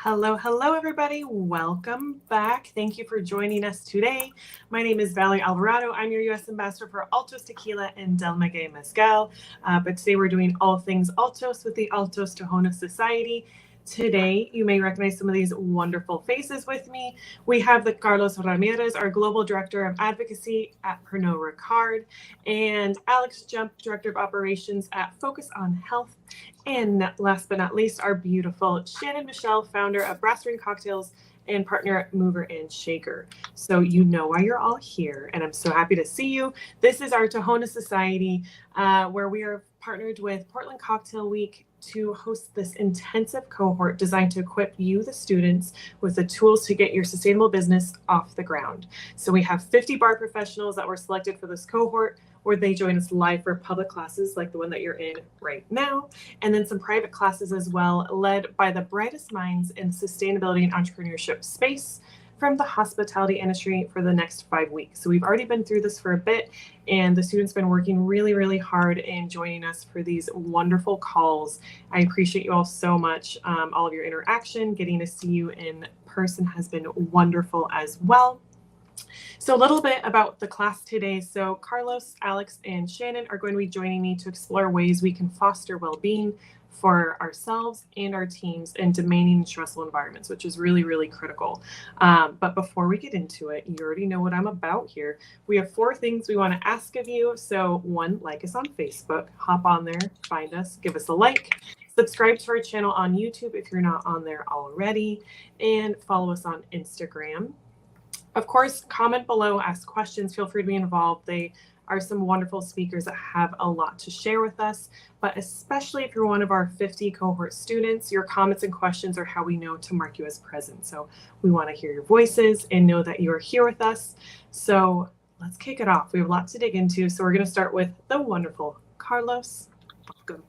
Hello, everybody. Welcome back. Thank you for joining us today. My name is Valerie Alvarado. I'm your U.S. Ambassador for Altos Tequila and Del Maguey Mezcal. But today we're doing all things Altos with the Altos Tahona Society. Today, you may recognize some of these wonderful faces with me. We have the Carlos Ramirez, our Global Director of Advocacy at Pernod Ricard, and Alex Jump, Director of Operations at Focus on Health. And last but not least, our beautiful Shannon Michelle, founder of Brass Ring Cocktails and partner at Mover and Shaker. So you know why you're all here, and I'm so happy to see you. This is our Tahona Society, where we are partnered with Portland Cocktail Week to host this intensive cohort designed to equip you, the students, with the tools to get your sustainable business off the ground. So we have 50 bar professionals that were selected for this cohort, where they join us live for public classes like the one that you're in right now, and then some private classes as well, led by the brightest minds in sustainability and entrepreneurship space from the hospitality industry for the next 5 weeks. So we've already been through this for a bit, and the students been working really hard in joining us for these wonderful calls. I appreciate you all so much. All of your interaction, getting to see you in person has been wonderful as well. So a little bit about the class today. So Carlos, Alex, and Shannon are going to be joining me to explore ways we can foster well-being for ourselves and our teams in demanding and stressful environments, which is really critical. But before we get into it, you already know what I'm about here. We have 4 things we want to ask of you. So 1, like us on Facebook, hop on there, find us, give us a like, subscribe to our channel on YouTube if you're not on there already, and follow us on Instagram. Of course, comment below, ask questions, feel free to be involved. They are some wonderful speakers that have a lot to share with us, but especially if you're one of our 50 cohort students, your comments and questions are how we know to mark you as present. So we want to hear your voices and know that you are here with us. So let's kick it off. We have a lot to dig into. So we're going to start with the wonderful Carlos. Welcome.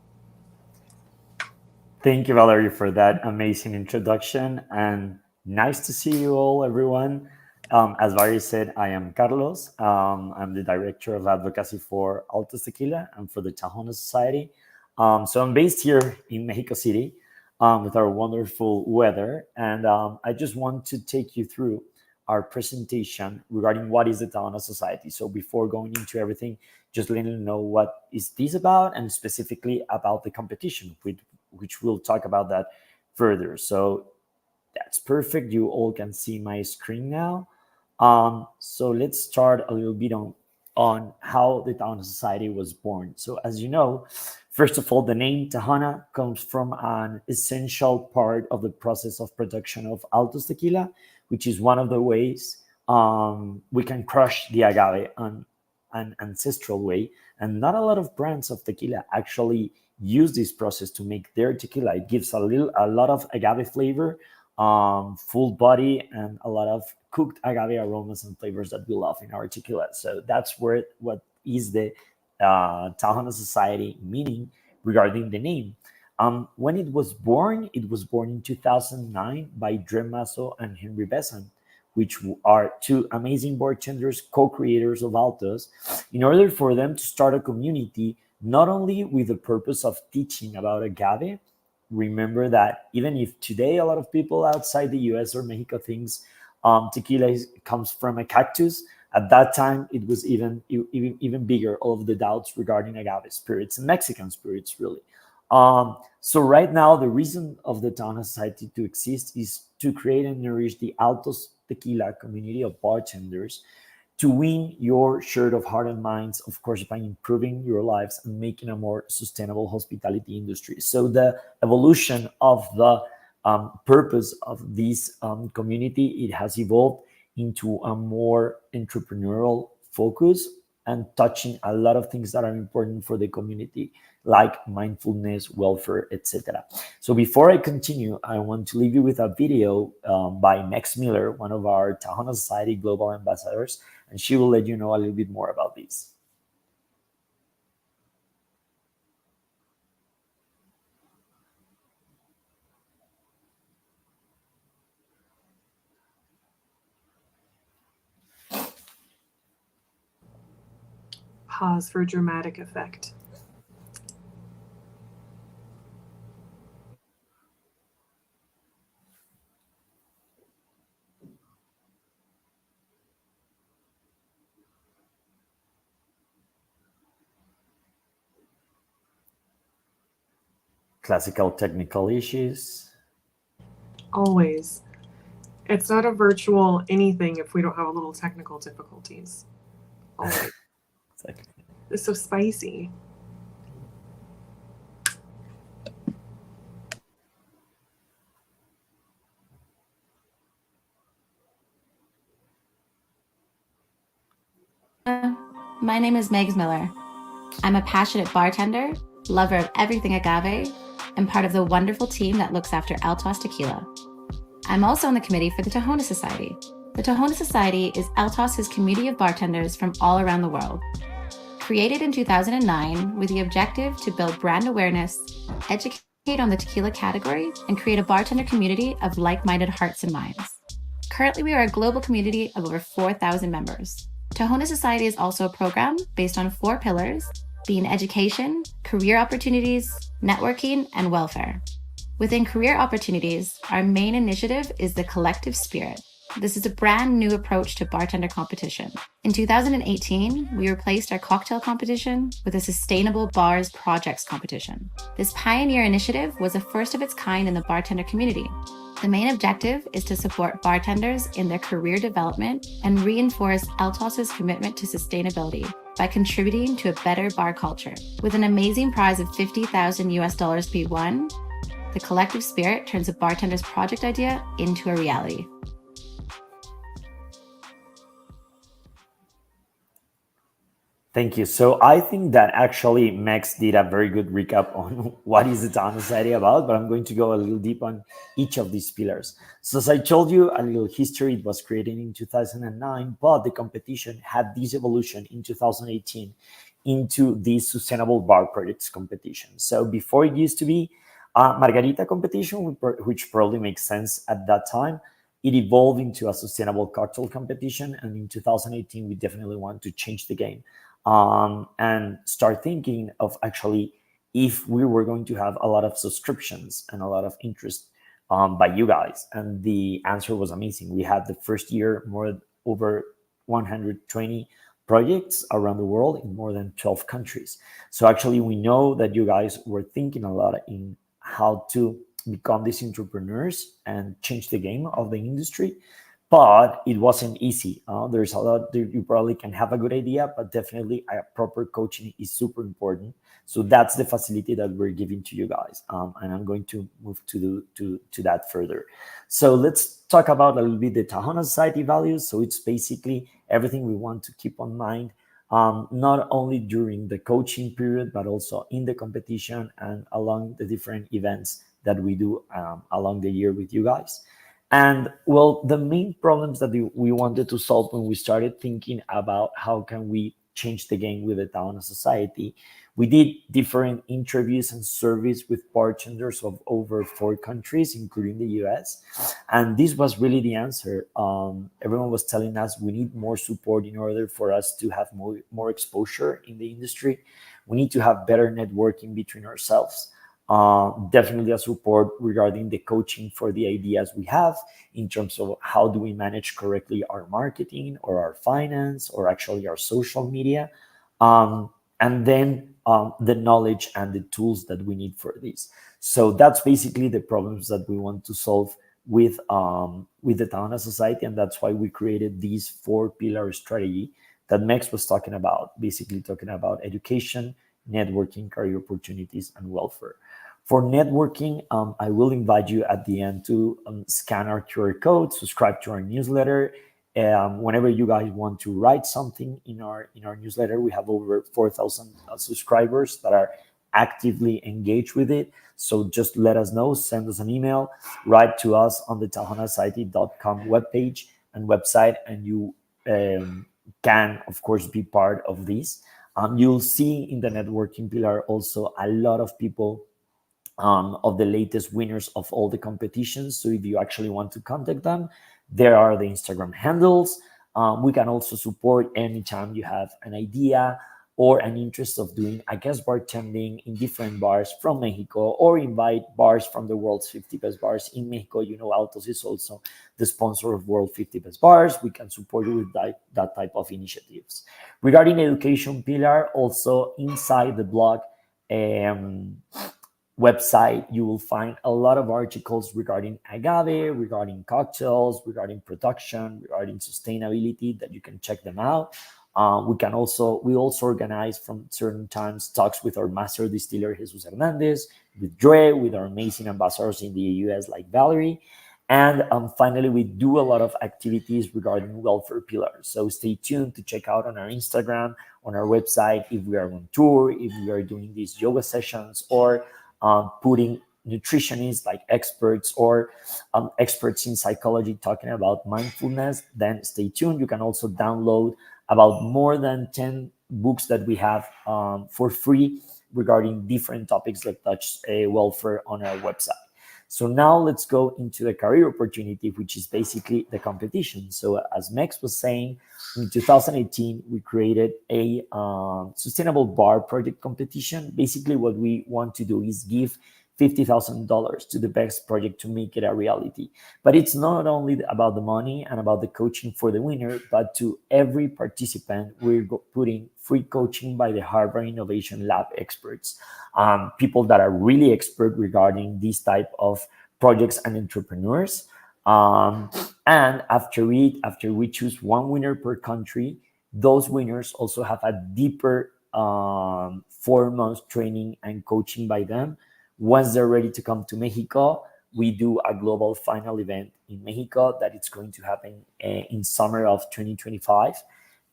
Thank you, Valerie, for that amazing introduction, and nice to see you all, everyone. As Valerie said, I am Carlos. I'm the Director of Advocacy for Altos Tequila and for the Tahona Society. So I'm based here in Mexico City with our wonderful weather, and I just want to take you through our presentation regarding what is the Tahona Society. So before going into everything, just letting you know what is this about, and specifically about the competition, which we'll talk about that further. So that's perfect. You all can see my screen now. So let's start a little bit on how the Tahona Society was born. So as you know, first of all, the name Tahona comes from an essential part of the process of production of Altos Tequila, which is one of the ways we can crush the agave on an ancestral way. And not a lot of brands of tequila actually use this process to make their tequila. It gives a lot of agave flavor, full body, and a lot of cooked agave aromas and flavors that we love in our tequila. So that's what is the Tahona Society meaning regarding the name. When it was born in 2009 by Dre Masso and Henry Besant, which are 2 amazing bartenders, co-creators of Altos, in order for them to start a community, not only with the purpose of teaching about agave. Remember that even if today a lot of people outside the US or Mexico thinks tequila comes from a cactus, at that time it was even bigger, all of the doubts regarding agave spirits and Mexican spirits, really. So right now, the reason of the Tahona Society to exist is to create and nourish the Altos Tequila community of bartenders, to win your share of heart and minds, of course, by improving your lives and making a more sustainable hospitality industry. So the evolution of the purpose of this community, it has evolved into a more entrepreneurial focus and touching a lot of things that are important for the community, like mindfulness, welfare, etc. So before I continue, I want to leave you with a video by Mex Miller, one of our Tahona Society Global Ambassadors, and she will let you know a little bit more about this. Pause for dramatic effect. Classical technical issues. Always. It's not a virtual anything if we don't have a little technical difficulties. Always. Exactly. It's so spicy. My name is Megs Miller. I'm a passionate bartender, lover of everything agave, and part of the wonderful team that looks after Altos Tequila. I'm also on the committee for the Tahona Society. The Tahona Society is Altos's community of bartenders from all around the world. Created in 2009 with the objective to build brand awareness, educate on the tequila category, and create a bartender community of like-minded hearts and minds. Currently, we are a global community of over 4,000 members. Tahona Society is also a program based on 4 pillars, being education, career opportunities, networking, and welfare. Within career opportunities, our main initiative is the collective spirit. This is a brand new approach to bartender competition. In 2018, we replaced our cocktail competition with a Sustainable Bars Projects competition. This pioneer initiative was a first of its kind in the bartender community. The main objective is to support bartenders in their career development and reinforce Altos's commitment to sustainability by contributing to a better bar culture. With an amazing prize of $50,000 to be won, the collective spirit turns a bartender's project idea into a reality. Thank you. So I think that actually Max did a very good recap on what is the Tahona Society about, but I'm going to go a little deep on each of these pillars. So as I told you, a little history, it was created in 2009, but the competition had this evolution in 2018 into the Sustainable Bar Projects competition. So before it used to be a Margarita competition, which probably makes sense at that time, it evolved into a sustainable cocktail competition. And in 2018, we definitely want to change the game. And start thinking of actually if we were going to have a lot of subscriptions and a lot of interest by you guys. And the answer was amazing. We had the first year over 120 projects around the world in more than 12 countries. So actually, we know that you guys were thinking a lot in how to become these entrepreneurs and change the game of the industry. But it wasn't easy. There's a lot. You probably can have a good idea, but definitely a proper coaching is super important. So that's the facility that we're giving to you guys, and I'm going to move to that further. So let's talk about a little bit the Tahona Society values. So it's basically everything we want to keep on mind, not only during the coaching period, but also in the competition and along the different events that we do along the year with you guys. And well, the main problems that we wanted to solve when we started thinking about how can we change the game with the Tahona Society, we did different interviews and surveys with bartenders of over 4 countries, including the US. And this was really the answer. Everyone was telling us we need more support in order for us to have more exposure in the industry. We need to have better networking between ourselves. Definitely a support regarding the coaching for the ideas we have in terms of how do we manage correctly our marketing or our finance or actually our social media, and then the knowledge and the tools that we need for this. So that's basically the problems that we want to solve with the Tahona Society, and that's why we created these 4-pillar strategy that Mex was talking about, basically talking about education, networking, career opportunities, and welfare. For networking, I will invite you at the end to scan our QR code, subscribe to our newsletter. Whenever you guys want to write something in our newsletter, we have over 4,000 subscribers that are actively engaged with it. So just let us know, send us an email, write to us on the tahonasociety.com webpage and website, and you can, of course, be part of this. You'll see in the networking pillar also a lot of people of the latest winners of all the competitions. So if you actually want to contact them, there are the Instagram handles. We can also support anytime you have an idea or an interest of doing, I guess, bartending in different bars from Mexico, or invite bars from the world's 50 best bars in Mexico. You know, Altos is also the sponsor of World 50 Best Bars. We can support you with that type of initiatives. Regarding education pillar, also inside the blog, website, you will find a lot of articles regarding agave, regarding cocktails, regarding production, regarding sustainability, that you can check them out. We also organize from certain times talks with our master distiller Jesus Hernandez, with Dre, with our amazing ambassadors in the US like Valerie. And finally, we do a lot of activities regarding welfare pillars. So stay tuned to check out on our Instagram, on our website, if we are on tour, if we are doing these yoga sessions, or putting nutritionists like experts, or experts in psychology talking about mindfulness. Then stay tuned. You can also download about more than 10 books that we have for free regarding different topics that touch welfare on our website. So now let's go into the career opportunity, which is basically the competition. So as Mex was saying, in 2018, we created a sustainable bar project competition. Basically, what we want to do is give $50,000 to the best project to make it a reality. But it's not only about the money and about the coaching for the winner, but to every participant, we're putting free coaching by the Harvard Innovation Lab experts, people that are really expert regarding these type of projects and entrepreneurs. And after we choose one winner per country, those winners also have a deeper 4 months training and coaching by them. Once they're ready to come to Mexico, we do a global final event in Mexico that it's going to happen in summer of 2025.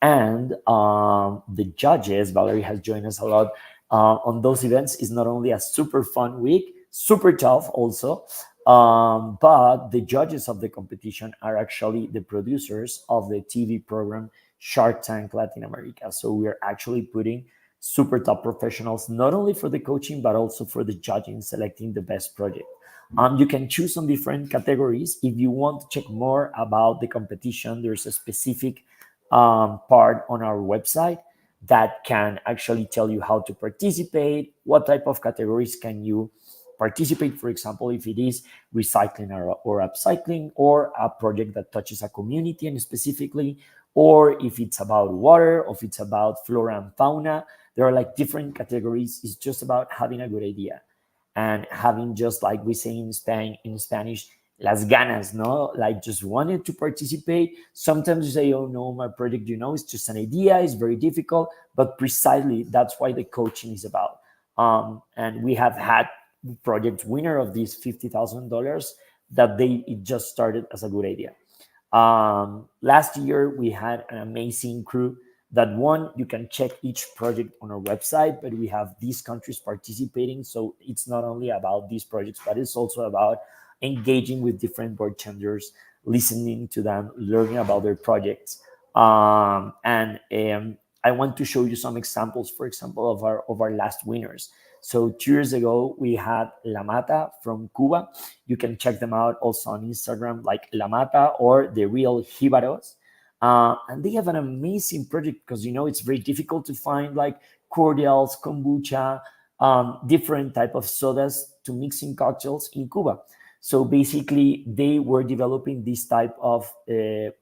And the judges, Valerie has joined us a lot on those events. Is not only a super fun week, super tough also, but the judges of the competition are actually the producers of the TV program Shark Tank Latin America. So we are actually putting super top professionals, not only for the coaching, but also for the judging, selecting the best project. You can choose on different categories. If you want to check more about the competition, there's a specific part on our website that can actually tell you how to participate, what type of categories can you participate. For example, if it is recycling or upcycling, or a project that touches a community and specifically, or if it's about water, or if it's about flora and fauna. There are like different categories. It's just about having a good idea and having, just like we say in Spanish, las ganas, no? Like just wanted to participate. Sometimes you say, oh no, my project, it's just an idea, it's very difficult, but precisely that's why the coaching is about. And we have had project winner of these $50,000 that it just started as a good idea. Last year, we had an amazing crew that you can check each project on our website, but we have these countries participating. So it's not only about these projects, but it's also about engaging with different bartenders, listening to them, learning about their projects. And I want to show you some examples, for example, of our last winners. So 2 years ago, we had La Mata from Cuba. You can check them out also on Instagram, like La Mata or The Real Jibaros. And they have an amazing project because, it's very difficult to find like cordials, kombucha, different type of sodas to mix in cocktails in Cuba. So basically, they were developing this type of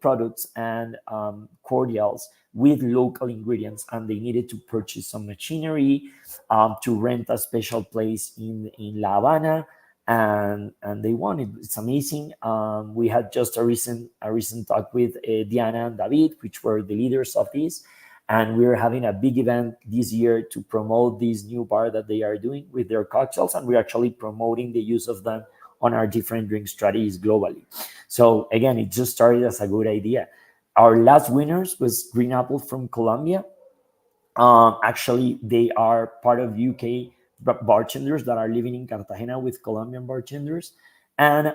products and cordials with local ingredients, and they needed to purchase some machinery to rent a special place in La Habana, and they won it. It's amazing. We had just a recent talk with Diana and David, which were the leaders of this, and we're having a big event this year to promote this new bar that they are doing with their cocktails, and we're actually promoting the use of them on our different drink strategies globally. So again, it just started as a good idea. Our last winners was Green Apple from Colombia. Actually, they are part of UK bartenders that are living in Cartagena with Colombian bartenders. And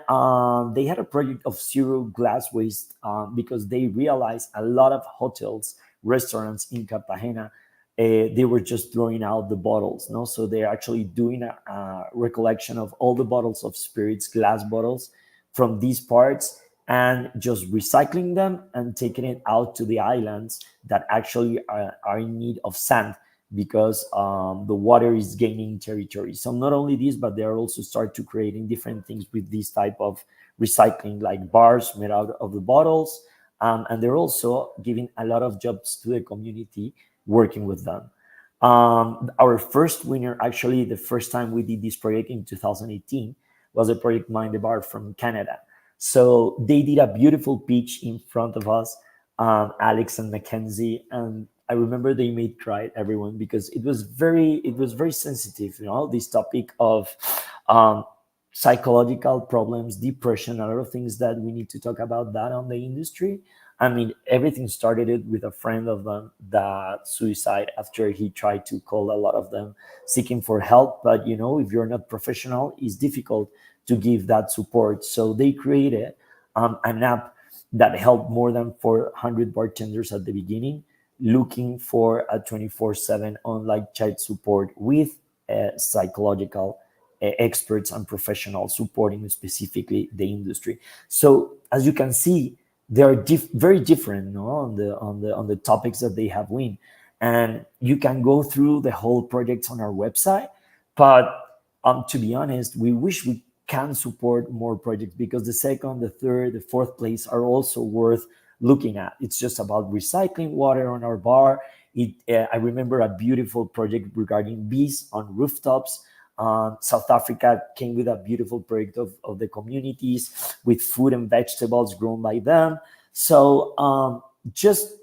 they had a project of zero glass waste because they realized a lot of hotels, restaurants in Cartagena, they were just throwing out the bottles. No, so they're actually doing a recollection of all the bottles of spirits, glass bottles from these parts, and just recycling them and taking it out to the islands that actually are in need of sand because the water is gaining territory. So not only this, but they are also start to creating different things with this type of recycling, like bars made out of the bottles. And they're also giving a lot of jobs to the community working with them. Our first winner, actually, the first time we did this project in 2018, was a project Mind the Bar from Canada. So they did a beautiful pitch in front of us, Alex and Mackenzie, and I remember they made cry everyone because it was very sensitive, this topic of um, psychological problems, depression, a lot of things that we need to talk about that on the industry. I mean, everything started it with a friend of them that suicide after he tried to call a lot of them seeking for help. But if you're not professional, it's difficult to give that support. So they created an app that helped more than 400 bartenders at the beginning, looking for a 24/7 online chat support with psychological experts and professionals supporting specifically the industry. So as you can see, they are very different, on the topics that they have win, and you can go through the whole projects on our website. But to be honest, we wish we can support more projects because the second, the third, the fourth place are also worth looking at. It's just about recycling water on our bar. I remember a beautiful project regarding bees on rooftops. South Africa came with a beautiful project of the communities with food and vegetables grown by them. So just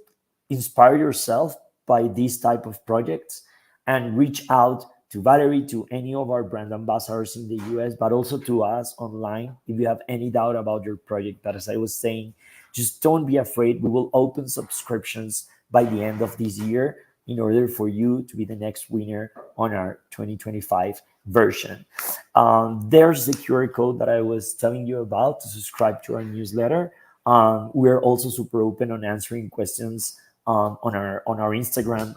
inspire yourself by these type of projects and reach out to Valerie, to any of our brand ambassadors in the US, but also to us online if you have any doubt about your project. But as I was saying, just don't be afraid. We will open subscriptions by the end of this year in order for you to be the next winner on our 2025 version. There's the QR code that I was telling you about to subscribe to our newsletter. We're also super open on answering questions on our Instagram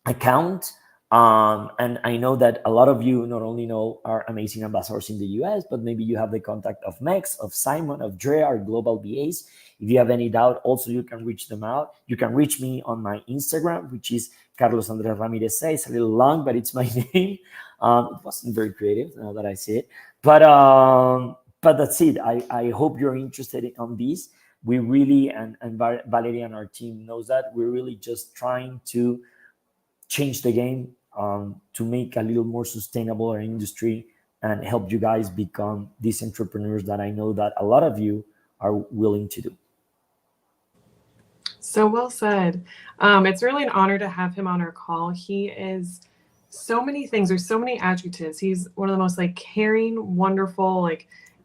account. And I know that a lot of you not only know our amazing ambassadors in the US, but maybe you have the contact of Mex, of Simon, of Dre, our global BAs. If you have any doubt, also you can reach them out. You can reach me on my Instagram, which is Carlos Andres Ramirez. It's a little long, but it's my name. It wasn't very creative now that I see it. But that's it. I hope you're interested on this. We really, and Valerie and our team knows that, we're really just trying to change the game, to make a little more sustainable our industry and help you guys become these entrepreneurs that I know that a lot of you are willing to do. So well said. It's really an honor to have him on our call. He is so many things. There's so many adjectives. He's one of the most caring, wonderful,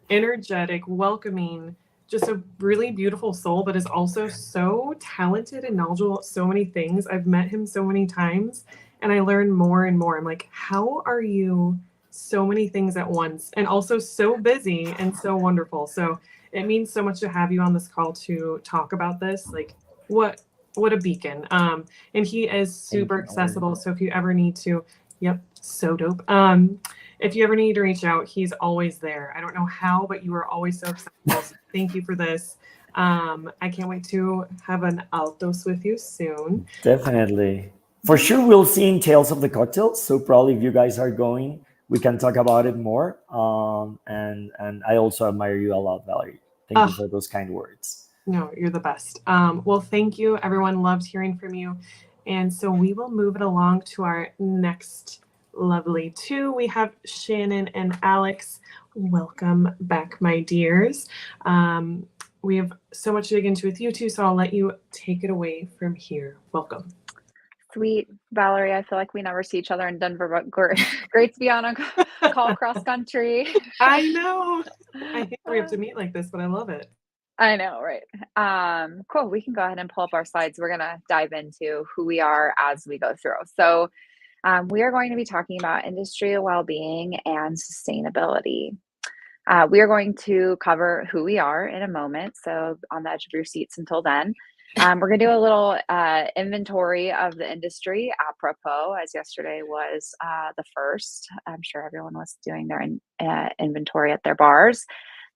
energetic, welcoming, just a really beautiful soul, but is also so talented and knowledgeable about so many things. I've met him so many times and I learn more and more. I'm like, how are you so many things at once and also so busy and so wonderful? So it means so much to have you on this call to talk about this. What a beacon. And he is super accessible. So if you ever need to, so dope. If you ever need to reach out, he's always there. I don't know how, but you are always so accessible. So thank you for this. I can't wait to have an Altos with you soon. Definitely. For sure, we'll see in Tales of the Cocktails. So probably if you guys are going, we can talk about it more. And I also admire you a lot, Valerie. Thank you for those kind words. No, you're the best. Well, thank you. Everyone loved hearing from you. And so we will move it along to our next lovely two. We have Shannon and Alex. Welcome back, my dears. We have so much to dig into with you two, so I'll let you take it away from here. Welcome. Sweet. Valerie, I feel like we never see each other in Denver, but great to be on a call cross country. I know. I think we have to meet like this, but I love it. I know, right? Cool. We can go ahead and pull up our slides. We're going to dive into who we are as we go through. So we are going to be talking about industry well-being and sustainability. We are going to cover who we are in a moment. So on the edge of your seats until then. We're going to do a little inventory of the industry, apropos, as yesterday was the first. I'm sure everyone was doing their inventory at their bars.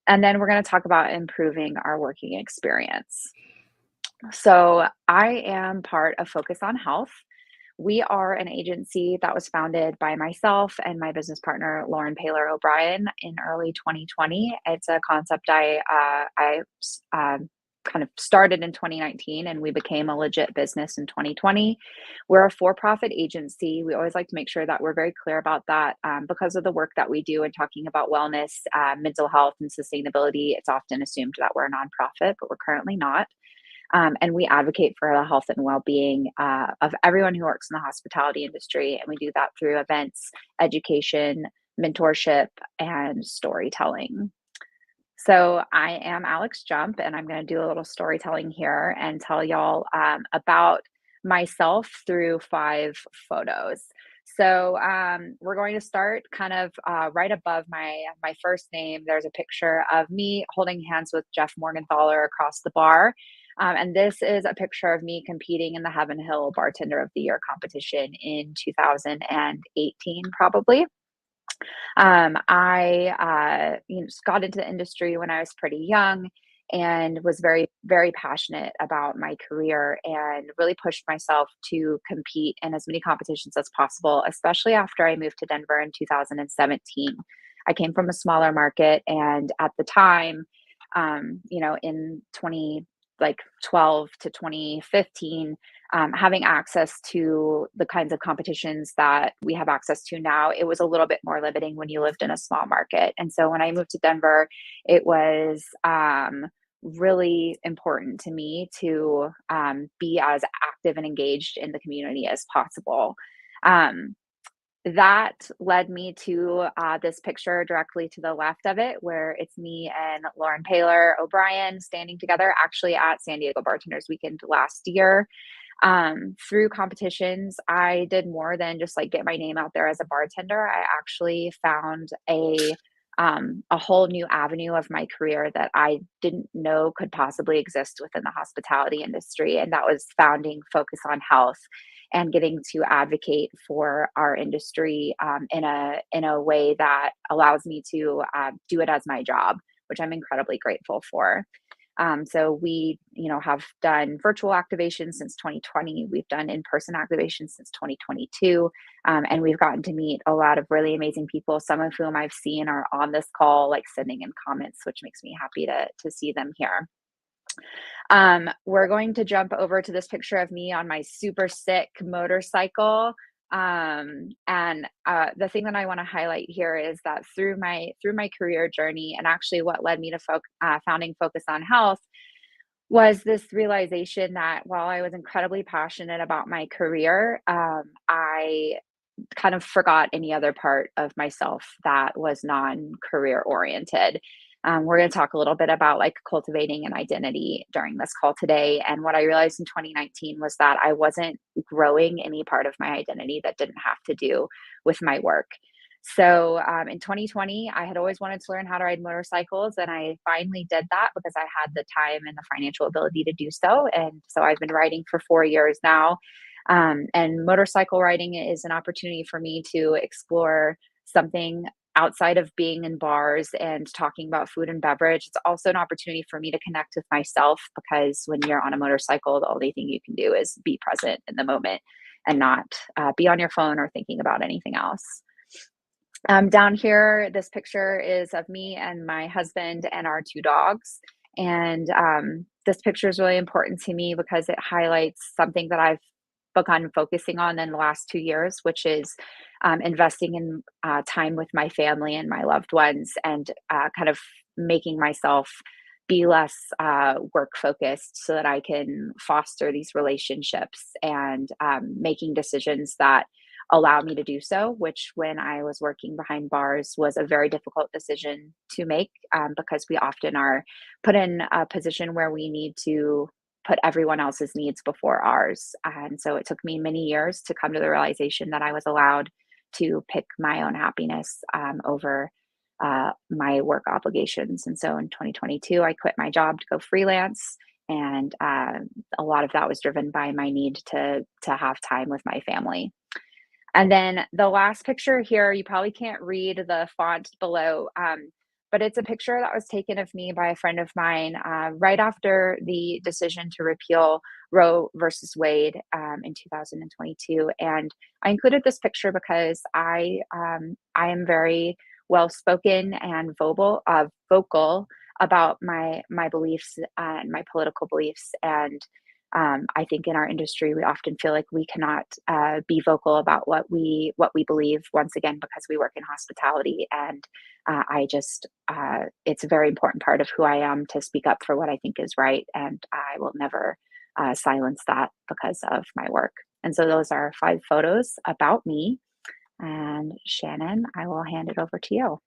And then we're going to talk about improving our working experience. So I am part of Focus on Health. We are an agency that was founded by myself and my business partner, Lauren Paylor O'Brien, in early 2020. It's a concept I kind of started in 2019 and we became a legit business in 2020. We're a for-profit agency. We always like to make sure that we're very clear about that because of the work that we do in talking about wellness, mental health, and sustainability. It's often assumed that we're a nonprofit, but we're currently not. And we advocate for the health and well-being of everyone who works in the hospitality industry. And we do that through events, education, mentorship, and storytelling. So I am Alex Jump, and I'm going to do a little storytelling here and tell y'all about myself through 5 photos. So we're going to start kind of right above my first name. There's a picture of me holding hands with Jeff Morgenthaler across the bar. And this is a picture of me competing in the Heaven Hill Bartender of the Year competition in 2018, probably. I just got into the industry when I was pretty young and was very, very passionate about my career and really pushed myself to compete in as many competitions as possible, especially after I moved to Denver in 2017. I came from a smaller market, and at the time, in 2012 to 2015, having access to the kinds of competitions that we have access to now, it was a little bit more limiting when you lived in a small market. And so when I moved to Denver, it was really important to me to be as active and engaged in the community as possible. That led me to this picture directly to the left of it, where it's me and Lauren Paler O'Brien standing together actually at San Diego Bartenders Weekend last year. Through competitions, I did more than just like get my name out there as a bartender. I actually found a whole new avenue of my career that I didn't know could possibly exist within the hospitality industry. And that was founding Focus on Health and getting to advocate for our industry in a way that allows me to do it as my job, which I'm incredibly grateful for. So we, have done virtual activations since 2020. We've done in-person activations since 2022. And we've gotten to meet a lot of really amazing people, some of whom I've seen are on this call, like sending in comments, which makes me happy to see them here. We're going to jump over to this picture of me on my super sick motorcycle. And the thing that I want to highlight here is that through my career journey, and actually what led me to founding Focus on Health, was this realization that while I was incredibly passionate about my career, I kind of forgot any other part of myself that was non-career oriented. We're going to talk a little bit about like cultivating an identity during this call today. And what I realized in 2019 was that I wasn't growing any part of my identity that didn't have to do with my work. So in 2020, I had always wanted to learn how to ride motorcycles, and I finally did that because I had the time and the financial ability to do so. And so I've been riding for 4 years now. And motorcycle riding is an opportunity for me to explore something outside of being in bars and talking about food and beverage. It's also an opportunity for me to connect with myself, because when you're on a motorcycle, the only thing you can do is be present in the moment and not be on your phone or thinking about anything else. Down here, this picture is of me and my husband and our 2 dogs. And this picture is really important to me because it highlights something that I've begun focusing on in the last 2 years, which is investing in time with my family and my loved ones, and kind of making myself be less work focused so that I can foster these relationships and making decisions that allow me to do so, which when I was working behind bars was a very difficult decision to make because we often are put in a position where we need to put everyone else's needs before ours. And so it took me many years to come to the realization that I was allowed to pick my own happiness over my work obligations. And so in 2022, I quit my job to go freelance. And a lot of that was driven by my need to have time with my family. And then the last picture here, you probably can't read the font below, but it's a picture that was taken of me by a friend of mine right after the decision to repeal Roe versus Wade in 2022. And I included this picture because I am very well-spoken and vocal about my beliefs and my political beliefs. And I think in our industry, we often feel like we cannot be vocal about what we believe. Once again, because we work in hospitality, and it's a very important part of who I am to speak up for what I think is right, and I will never silence that because of my work. And so those are 5 photos about me. And Shannon, I will hand it over to you.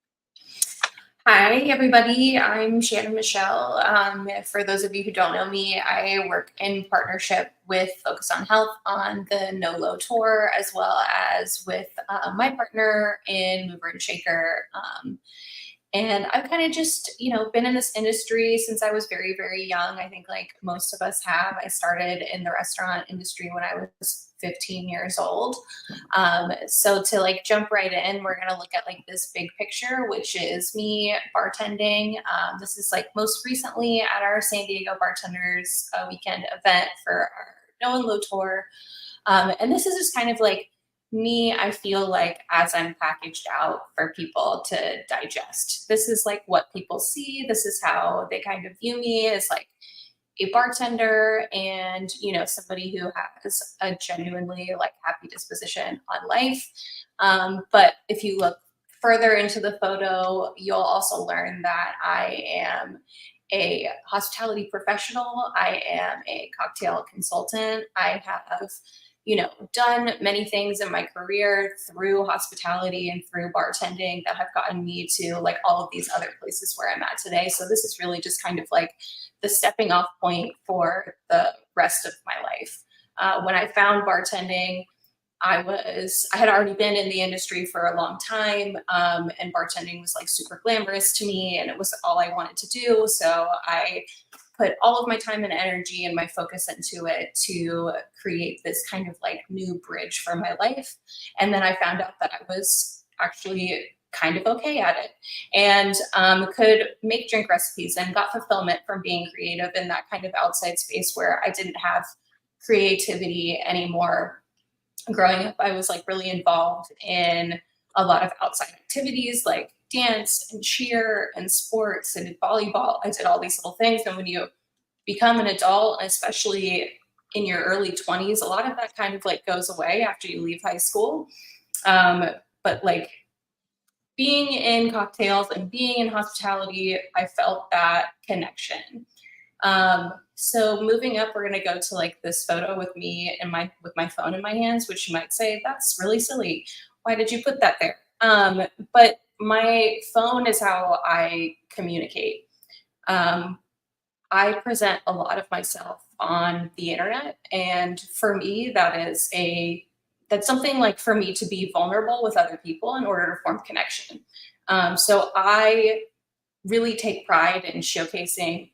Hi, everybody. I'm Shannon Michelle. For those of you who don't know me, I work in partnership with Focus on Health on the No Low Tour, as well as with my partner in Mover and Shaker. And I've kind of just, been in this industry since I was very, very young. I think like most of us have. I started in the restaurant industry when I was 15 years old. So to like jump right in, we're going to look at like this big picture, which is me bartending. This is like most recently at our San Diego Bartenders weekend event for our No and Low Tour. And this is just kind of like me, I feel like, as I'm packaged out for people to digest. This is like what people see. This is how they kind of view me as like a bartender and, somebody who has a genuinely like happy disposition on life. But if you look further into the photo, you'll also learn that I am a hospitality professional. I am a cocktail consultant. I have done many things in my career through hospitality and through bartending that have gotten me to like all of these other places where I'm at today. So this is really just kind of like the stepping off point for the rest of my life. When I found bartending, I had already been in the industry for a long time, and bartending was like super glamorous to me, and it was all I wanted to do. So I put all of my time and energy and my focus into it to create this kind of like new bridge for my life. And then I found out that I was actually kind of okay at it, and could make drink recipes and got fulfillment from being creative in that kind of outside space where I didn't have creativity anymore. Growing up, I was like really involved in a lot of outside activities like dance and cheer and sports and volleyball. I did all these little things. And when you become an adult, especially in your early 20s, a lot of that kind of like goes away after you leave high school. But like being in cocktails and being in hospitality, I felt that connection. So moving up, we're going to go to like this photo with me and with my phone in my hands, which you might say, that's really silly. Why did you put that there? But my phone is how I communicate. I present a lot of myself on the internet. And for me, that's something like for me to be vulnerable with other people in order to form connection. So I really take pride in showcasing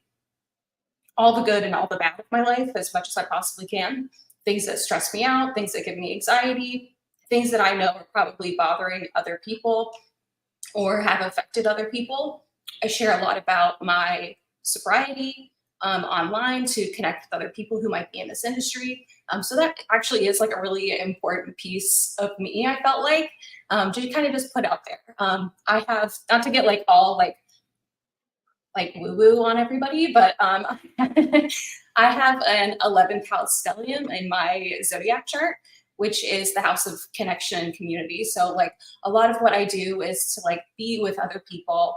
all the good and all the bad of my life as much as I possibly can. Things that stress me out, things that give me anxiety, things that I know are probably bothering other people or have affected other people. I share a lot about my sobriety online to connect with other people who might be in this industry. So that actually is like a really important piece of me, I felt like, to kind of just put out there. I have, not to get like all like woo-woo on everybody, but I have an 11th house stellium in my zodiac chart, which is the house of connection and community. So like a lot of what I do is to like be with other people.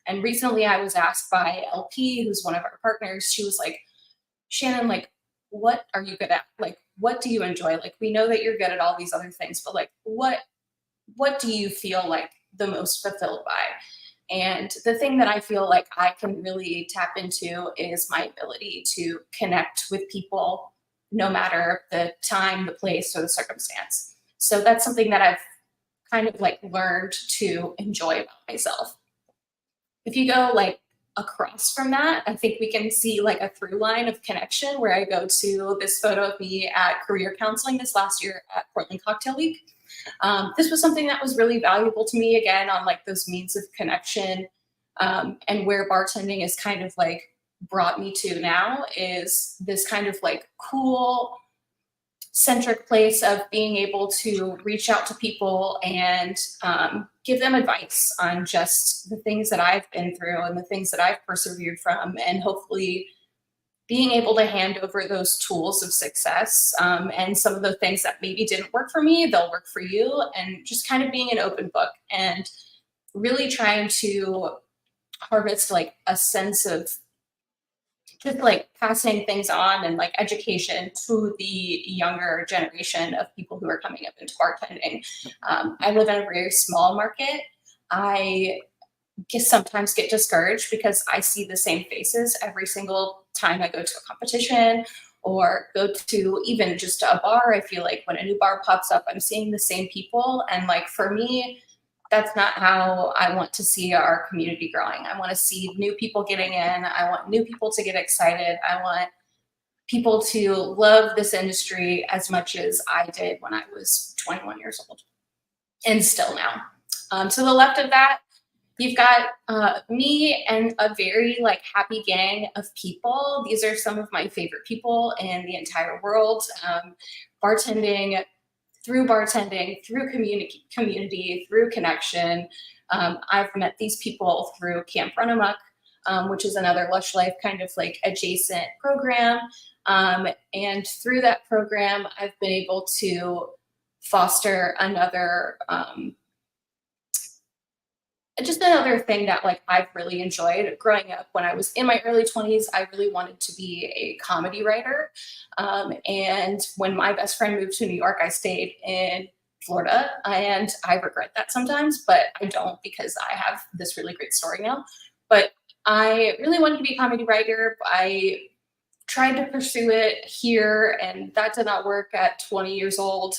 And recently I was asked by LP, who's one of our partners, she was like, Shannon, like, what are you good at? Like, what do you enjoy? Like, we know that you're good at all these other things, but like, what do you feel like the most fulfilled by? And the thing that I feel like I can really tap into is my ability to connect with people, no matter the time, the place, or the circumstance. So that's something that I've kind of like learned to enjoy about myself. If you go like across from that, I think we can see like a through line of connection where I go to this photo of me at career counseling this last year at Portland Cocktail Week. This was something that was really valuable to me, again, on like those means of connection, and where bartending is kind of like brought me to now is this kind of like cool centric place of being able to reach out to people and give them advice on just the things that I've been through and the things that I've persevered from, and hopefully being able to hand over those tools of success, and some of the things that maybe didn't work for me, they'll work for you, and just kind of being an open book and really trying to harvest like a sense of just like passing things on and like education to the younger generation of people who are coming up into bartending. I live in a very small market. I sometimes get discouraged because I see the same faces every single time I go to a competition or go to even just a bar. I feel like when a new bar pops up, I'm seeing the same people. And like for me, that's not how I want to see our community growing. I want to see new people getting in. I want new people to get excited. I want people to love this industry as much as I did when I was 21 years old and still now. To the left of that, you've got me and a very like happy gang of people. These are some of my favorite people in the entire world. Bartending, through community, through connection. I've met these people through Camp Run Amok, which is another Lush Life kind of like adjacent program. And through that program, I've been able to foster another just another thing that like I've really enjoyed growing up. When I was in my early 20s, I really wanted to be a comedy writer. And when my best friend moved to New York, I stayed in Florida, and I regret that sometimes, but I don't, because I have this really great story now. But I really wanted to be a comedy writer. I tried to pursue it here, and that did not work at 20 years old.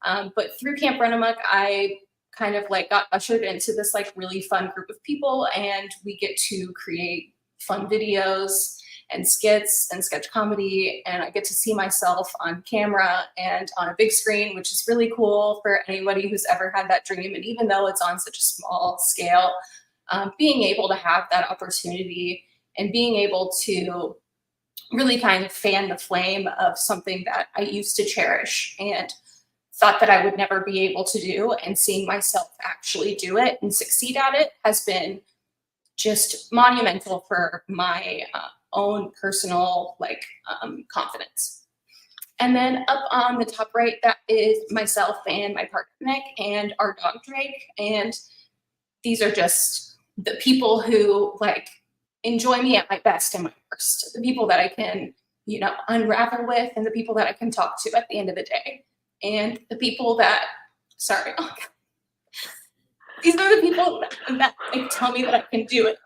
But through Camp Run Amok, I kind of like got ushered into this like really fun group of people, and we get to create fun videos and skits and sketch comedy, and I get to see myself on camera and on a big screen, which is really cool for anybody who's ever had that dream. And even though it's on such a small scale, being able to have that opportunity and being able to really kind of fan the flame of something that I used to cherish and thought that I would never be able to do, and seeing myself actually do it and succeed at it has been just monumental for my own personal confidence. And then up on the top right, that is myself and my partner Nick and our dog Drake. And these are just the people who like enjoy me at my best and my worst, the people that I can, unravel with, and the people that I can talk to at the end of the day. And the people that, these are the people that like tell me that I can do it.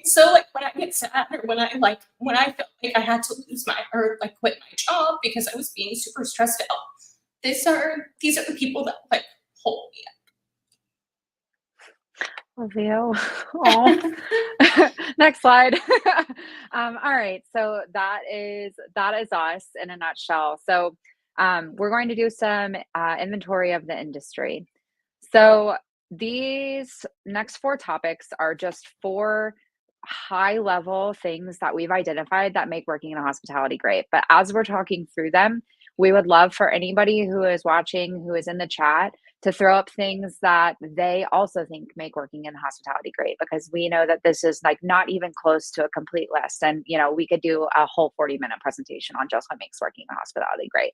So like when I get sad, or when I felt like I had to quit my job because I was being super stressed out, these are the people that like hold me up. Love you. Oh. Next slide. All right. So that is us in a nutshell. So we're going to do some inventory of the industry. So these next 4 topics are just 4 high level things that we've identified that make working in hospitality great. But as we're talking through them, we would love for anybody who is watching, who is in the chat, to throw up things that they also think make working in hospitality great, because we know that this is like not even close to a complete list. And, we could do a whole 40-minute presentation on just what makes working in hospitality great.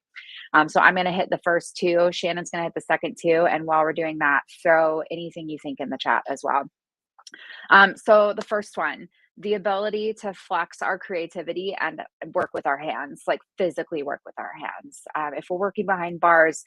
So I'm going to hit the first 2. Shannon's going to hit the second 2. And while we're doing that, throw anything you think in the chat as well. So the first one, the ability to flex our creativity and work with our hands, like physically work with our hands. If we're working behind bars,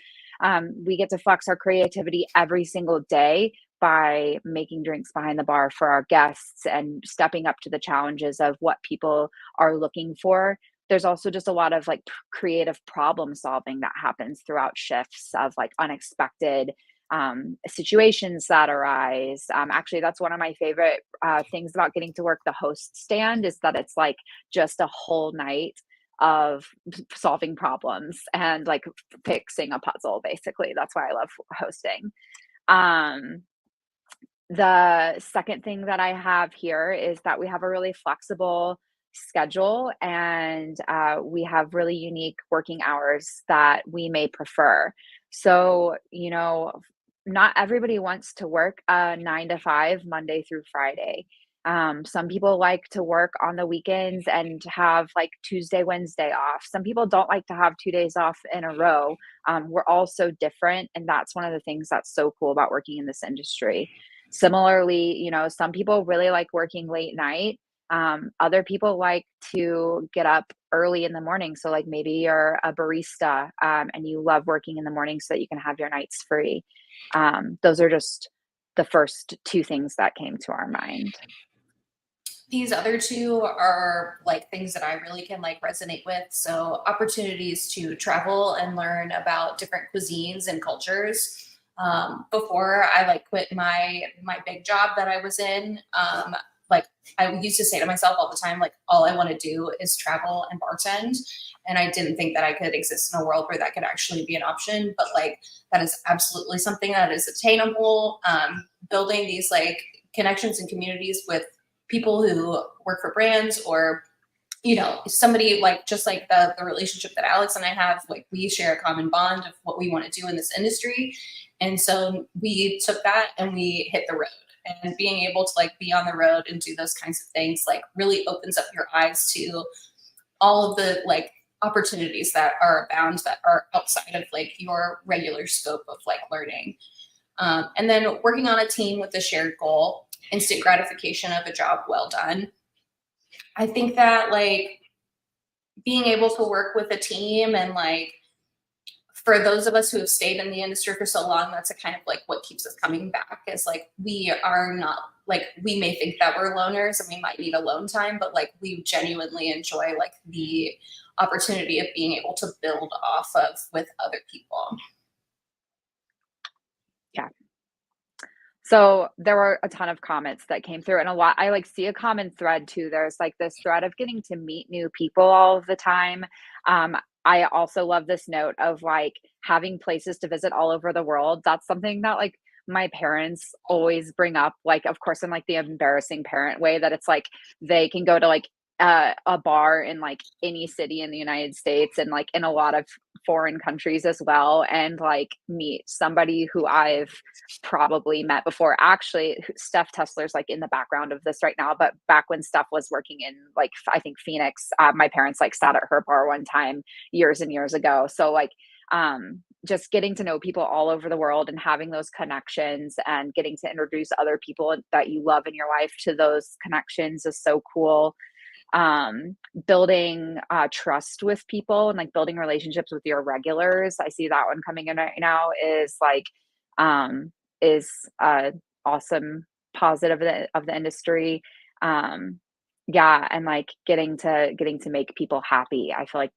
we get to flex our creativity every single day by making drinks behind the bar for our guests and stepping up to the challenges of what people are looking for. There's also just a lot of like creative problem solving that happens throughout shifts of like unexpected situations that arise. Actually, that's one of my favorite things about getting to work the host stand, is that it's like just a whole night of solving problems and like fixing a puzzle. Basically, that's why I love hosting. The second thing that I have here is that we have a really flexible schedule, and we have really unique working hours that we may prefer. So, not everybody wants to work 9 to 5 Monday through Friday. Some people like to work on the weekends and to have like Tuesday, Wednesday off. Some people don't like to have 2 days off in a row. We're all so different. And that's one of the things that's so cool about working in this industry. Similarly, some people really like working late night. Other people like to get up early in the morning. So like maybe you're a barista, and you love working in the morning so that you can have your nights free. Those are just the first two things that came to our mind. These other two are like things that I really can like resonate with. So opportunities to travel and learn about different cuisines and cultures. Before I like quit my big job that I was in, like I used to say to myself all the time, like all I want to do is travel and bartend. And I didn't think that I could exist in a world where that could actually be an option. But like that is absolutely something that is attainable. Building these like connections and communities with people who work for brands, or somebody like just like the relationship that Alex and I have, like we share a common bond of what we want to do in this industry. And so we took that and we hit the road, and being able to like be on the road and do those kinds of things like really opens up your eyes to all of the like opportunities that are abound that are outside of like your regular scope of like learning. And then working on a team with a shared goal, instant gratification of a job well done. I think that like being able to work with a team, and like for those of us who have stayed in the industry for so long, that's a kind of like what keeps us coming back, is like we are not like, we may think that we're loners and we might need alone time, but like we genuinely enjoy like the opportunity of being able to build off of with other people. Yeah. So there were a ton of comments that came through, and I like see a common thread too. There's like this thread of getting to meet new people all of the time. I also love this note of like having places to visit all over the world. That's something that like my parents always bring up, like of course in like the embarrassing parent way, that it's like they can go to like a bar in like any city in the United States and like in a lot of foreign countries as well, and like meet somebody who I've probably met before. Actually, Steph Tessler's like in the background of this right now, but back when Steph was working in like I think Phoenix, my parents like sat at her bar one time years and years ago. So like just getting to know people all over the world and having those connections and getting to introduce other people that you love in your life to those connections is so cool. Building trust with people and like building relationships with your regulars. I see that one coming in right now is like is awesome positive of the industry. Yeah, and like getting to make people happy. I feel like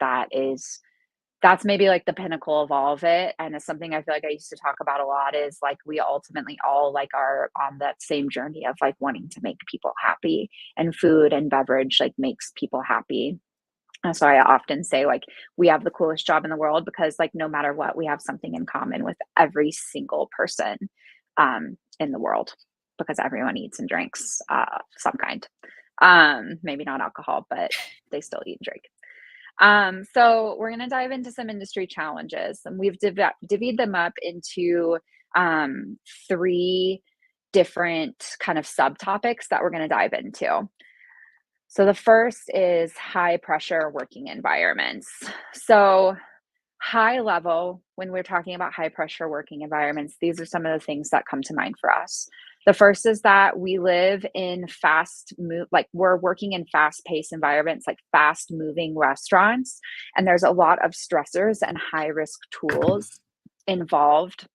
that's maybe like the pinnacle of all of it. And it's something I feel like I used to talk about a lot, is like we ultimately all like are on that same journey of like wanting to make people happy, and food and beverage like makes people happy. So I often say like we have the coolest job in the world because like no matter what, we have something in common with every single person in the world, because everyone eats and drinks some kind. Maybe not alcohol, but they still eat and drink. So we're going to dive into some industry challenges, and we've divvied them up into 3 different kind of subtopics that we're going to dive into. So the first is high pressure working environments. So high level, when we're talking about high pressure working environments, these are some of the things that come to mind for us. The first is that we live in like we're working in fast paced environments, like fast moving restaurants. And there's a lot of stressors and high risk tools involved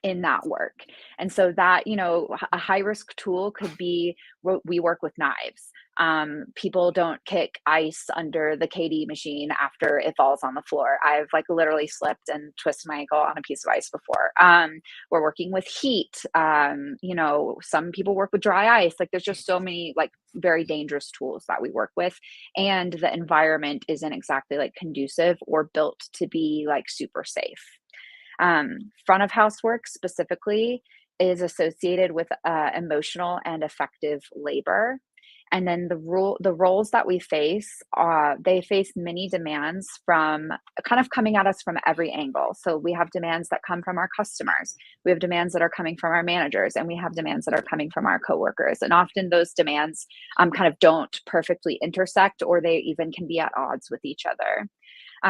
in that work. And so that, a high risk tool could be, we work with knives. People don't kick ice under the KD machine after it falls on the floor. I've like literally slipped and twisted my ankle on a piece of ice before. We're working with heat. Some people work with dry ice. Like there's just so many like very dangerous tools that we work with. And the environment isn't exactly like conducive or built to be like super safe. Front of house work specifically is associated with emotional and effective labor. And then the roles that we face, they face many demands from kind of coming at us from every angle. So we have demands that come from our customers, we have demands that are coming from our managers, and we have demands that are coming from our coworkers. And often those demands kind of don't perfectly intersect, or they even can be at odds with each other.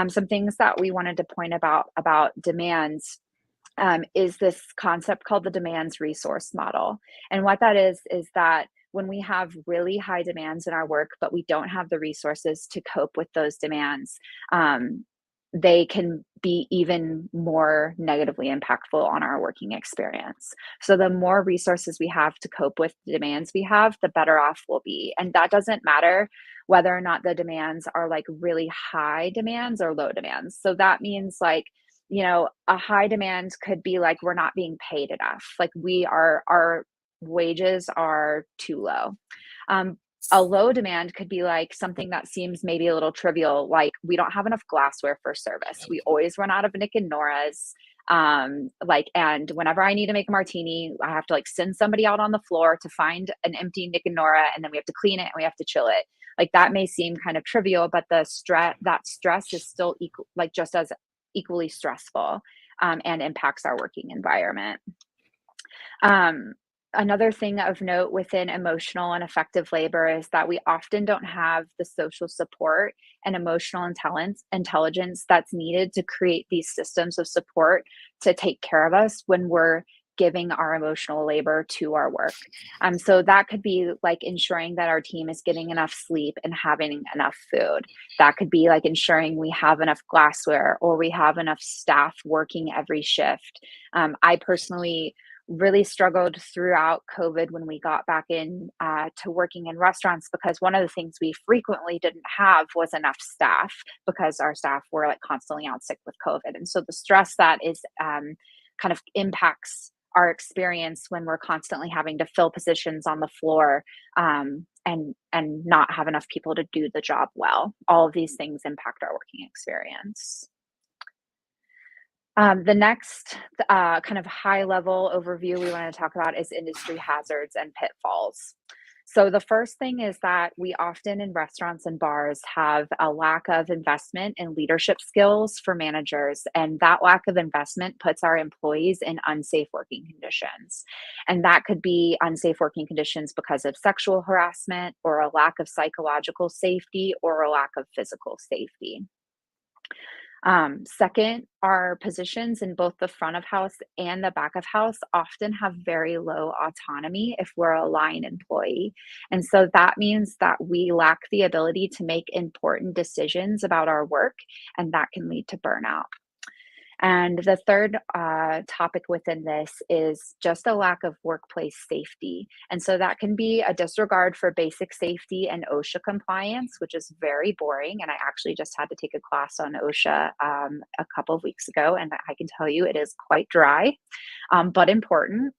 Some things that we wanted to point about demands is this concept called the demands resource model. And what that is that when we have really high demands in our work, but we don't have the resources to cope with those demands, they can be even more negatively impactful on our working experience. So the more resources we have to cope with the demands we have, the better off we'll be. And that doesn't matter whether or not the demands are like really high demands or low demands. So that means like, a high demand could be like, we're not being paid enough. Like our wages are too low. A low demand could be like something that seems maybe a little trivial, like we don't have enough glassware for service. We always run out of Nick and Nora's. And whenever I need to make a martini, I have to like send somebody out on the floor to find an empty Nick and Nora, and then we have to clean it and we have to chill it. Like that may seem kind of trivial, but that stress is still equal, like just as equally stressful, and impacts our working environment. Another thing of note within emotional and effective labor is that we often don't have the social support and emotional intelligence that's needed to create these systems of support to take care of us when we're giving our emotional labor to our work. So that could be like ensuring that our team is getting enough sleep and having enough food. That could be like ensuring we have enough glassware or we have enough staff working every shift. I personally really struggled throughout COVID when we got back in to working in restaurants, because one of the things we frequently didn't have was enough staff, because our staff were like constantly out sick with COVID. And so the stress that is kind of impacts our experience when we're constantly having to fill positions on the floor, and not have enough people to do the job well. All of these things impact our working experience. The next kind of high level overview we want to talk about is industry hazards and pitfalls. So the first thing is that we often in restaurants and bars have a lack of investment in leadership skills for managers, and that lack of investment puts our employees in unsafe working conditions. And that could be unsafe working conditions because of sexual harassment, or a lack of psychological safety, or a lack of physical safety. Second, our positions in both the front of house and the back of house often have very low autonomy if we're a line employee. And so that means that we lack the ability to make important decisions about our work, and that can lead to burnout. And the third topic within this is just a lack of workplace safety. And so that can be a disregard for basic safety and OSHA compliance, which is very boring. And I actually just had to take a class on OSHA a couple of weeks ago, and I can tell you it is quite dry, but important.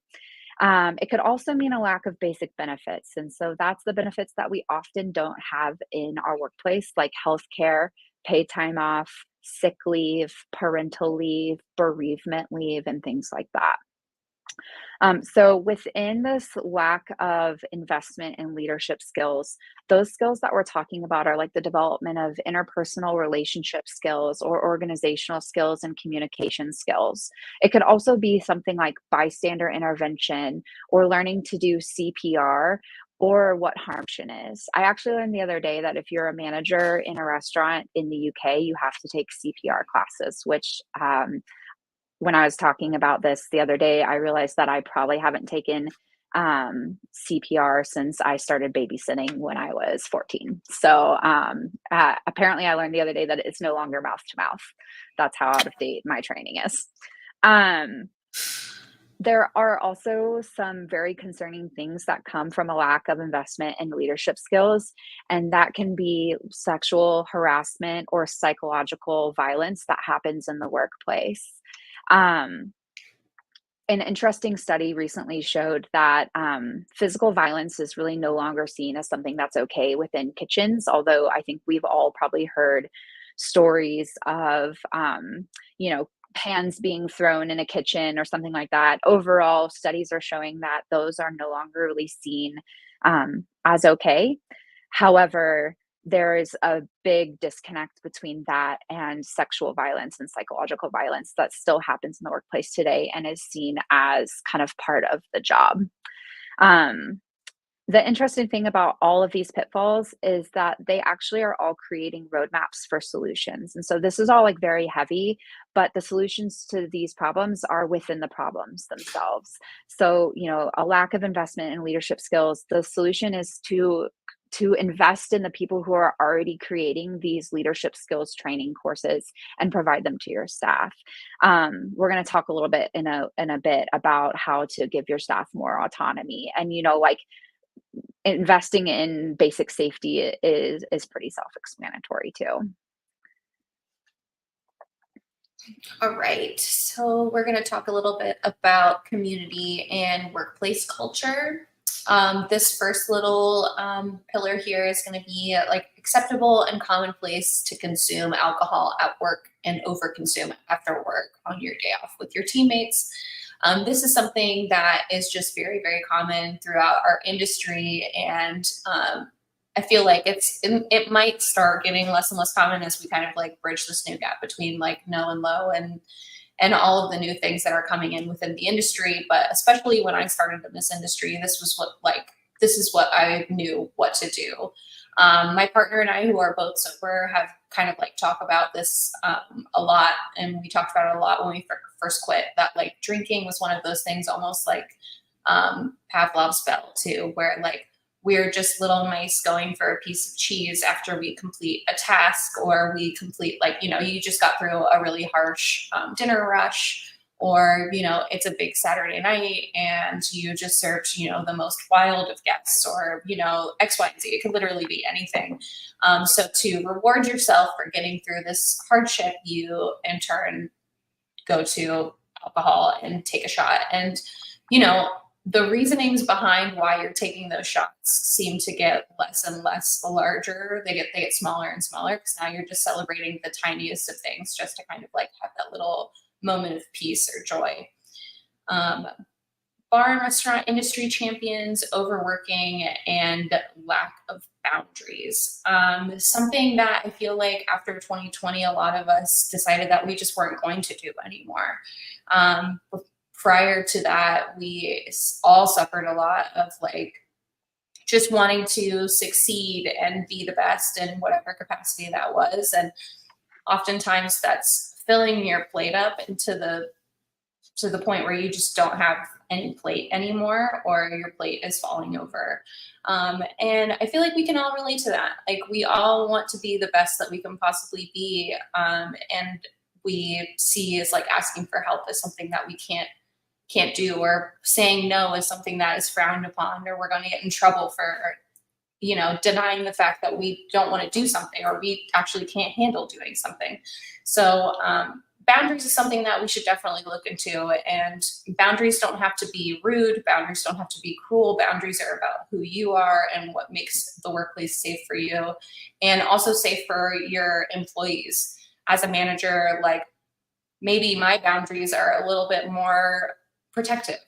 It could also mean a lack of basic benefits. And so that's the benefits that we often don't have in our workplace, like healthcare, paid time off, sick leave, parental leave, bereavement leave, and things like that. So within this lack of investment in leadership skills, those skills that we're talking about are like the development of interpersonal relationship skills, or organizational skills and communication skills. It could also be something like bystander intervention, or learning to do CPR, or what harmshin is. I actually learned the other day that if you're a manager in a restaurant in the UK, you have to take CPR classes, which when I was talking about this the other day, I realized that I probably haven't taken CPR since I started babysitting when I was 14. So apparently I learned the other day that it's no longer mouth to mouth. That's how out of date my training is. There are also some very concerning things that come from a lack of investment in leadership skills, and that can be sexual harassment or psychological violence that happens in the workplace. An interesting study recently showed that physical violence is really no longer seen as something that's okay within kitchens, although I think we've all probably heard stories of, pans being thrown in a kitchen or something like that. Overall, studies are showing that those are no longer really seen as okay. However, there is a big disconnect between that and sexual violence and psychological violence that still happens in the workplace today and is seen as kind of part of the job. The interesting thing about all of these pitfalls is that they actually are all creating roadmaps for solutions. And so this is all like very heavy, but the solutions to these problems are within the problems themselves. So, you know, a lack of investment in leadership skills, the solution is to invest in the people who are already creating these leadership skills training courses and provide them to your staff. We're going to talk a little bit in a bit about how to give your staff more autonomy, and, you know, like, investing in basic safety is pretty self-explanatory too. All right, so we're going to talk a little bit about community and workplace culture. This first little pillar here is going to be like acceptable and commonplace to consume alcohol at work and overconsume after work on your day off with your teammates. This is something that is just very, very common throughout our industry, and I feel like it might start getting less and less common as we kind of like bridge this new gap between like no and low and all of the new things that are coming in within the industry. But especially when I started in this industry, this is what I knew what to do. My partner and I, who are both sober, have kind of like talk about this a lot, and we talked about it a lot when we first quit, that like drinking was one of those things almost like Pavlov's bell too, where like we're just little mice going for a piece of cheese after we complete a task, or we complete, like, you know, you just got through a really harsh dinner rush, or, you know, it's a big Saturday night and you just served, you know, the most wild of guests, or, you know, X, Y, and Z. It could literally be anything. So to reward yourself for getting through this hardship, you in turn go to alcohol and take a shot. And, you know, the reasonings behind why you're taking those shots seem to get less and less larger. They get smaller and smaller, because now you're just celebrating the tiniest of things just to kind of like have that little moment of peace or joy. Bar and restaurant industry champions, overworking, and lack of boundaries. Something that I feel like after 2020, a lot of us decided that we just weren't going to do anymore. Prior to that, we all suffered a lot of like just wanting to succeed and be the best in whatever capacity that was. And oftentimes that's filling your plate up to the point where you just don't have any plate anymore, or your plate is falling over. And I feel like we can all relate to that. Like, we all want to be the best that we can possibly be. And we see as like asking for help as something that we can't do, or saying no is something that is frowned upon, or we're going to get in trouble for, you know, denying the fact that we don't want to do something, or we actually can't handle doing something. So boundaries is something that we should definitely look into. And boundaries don't have to be rude. Boundaries don't have to be cruel. Boundaries are about who you are and what makes the workplace safe for you, and also safe for your employees. As a manager, like, maybe my boundaries are a little bit more protective.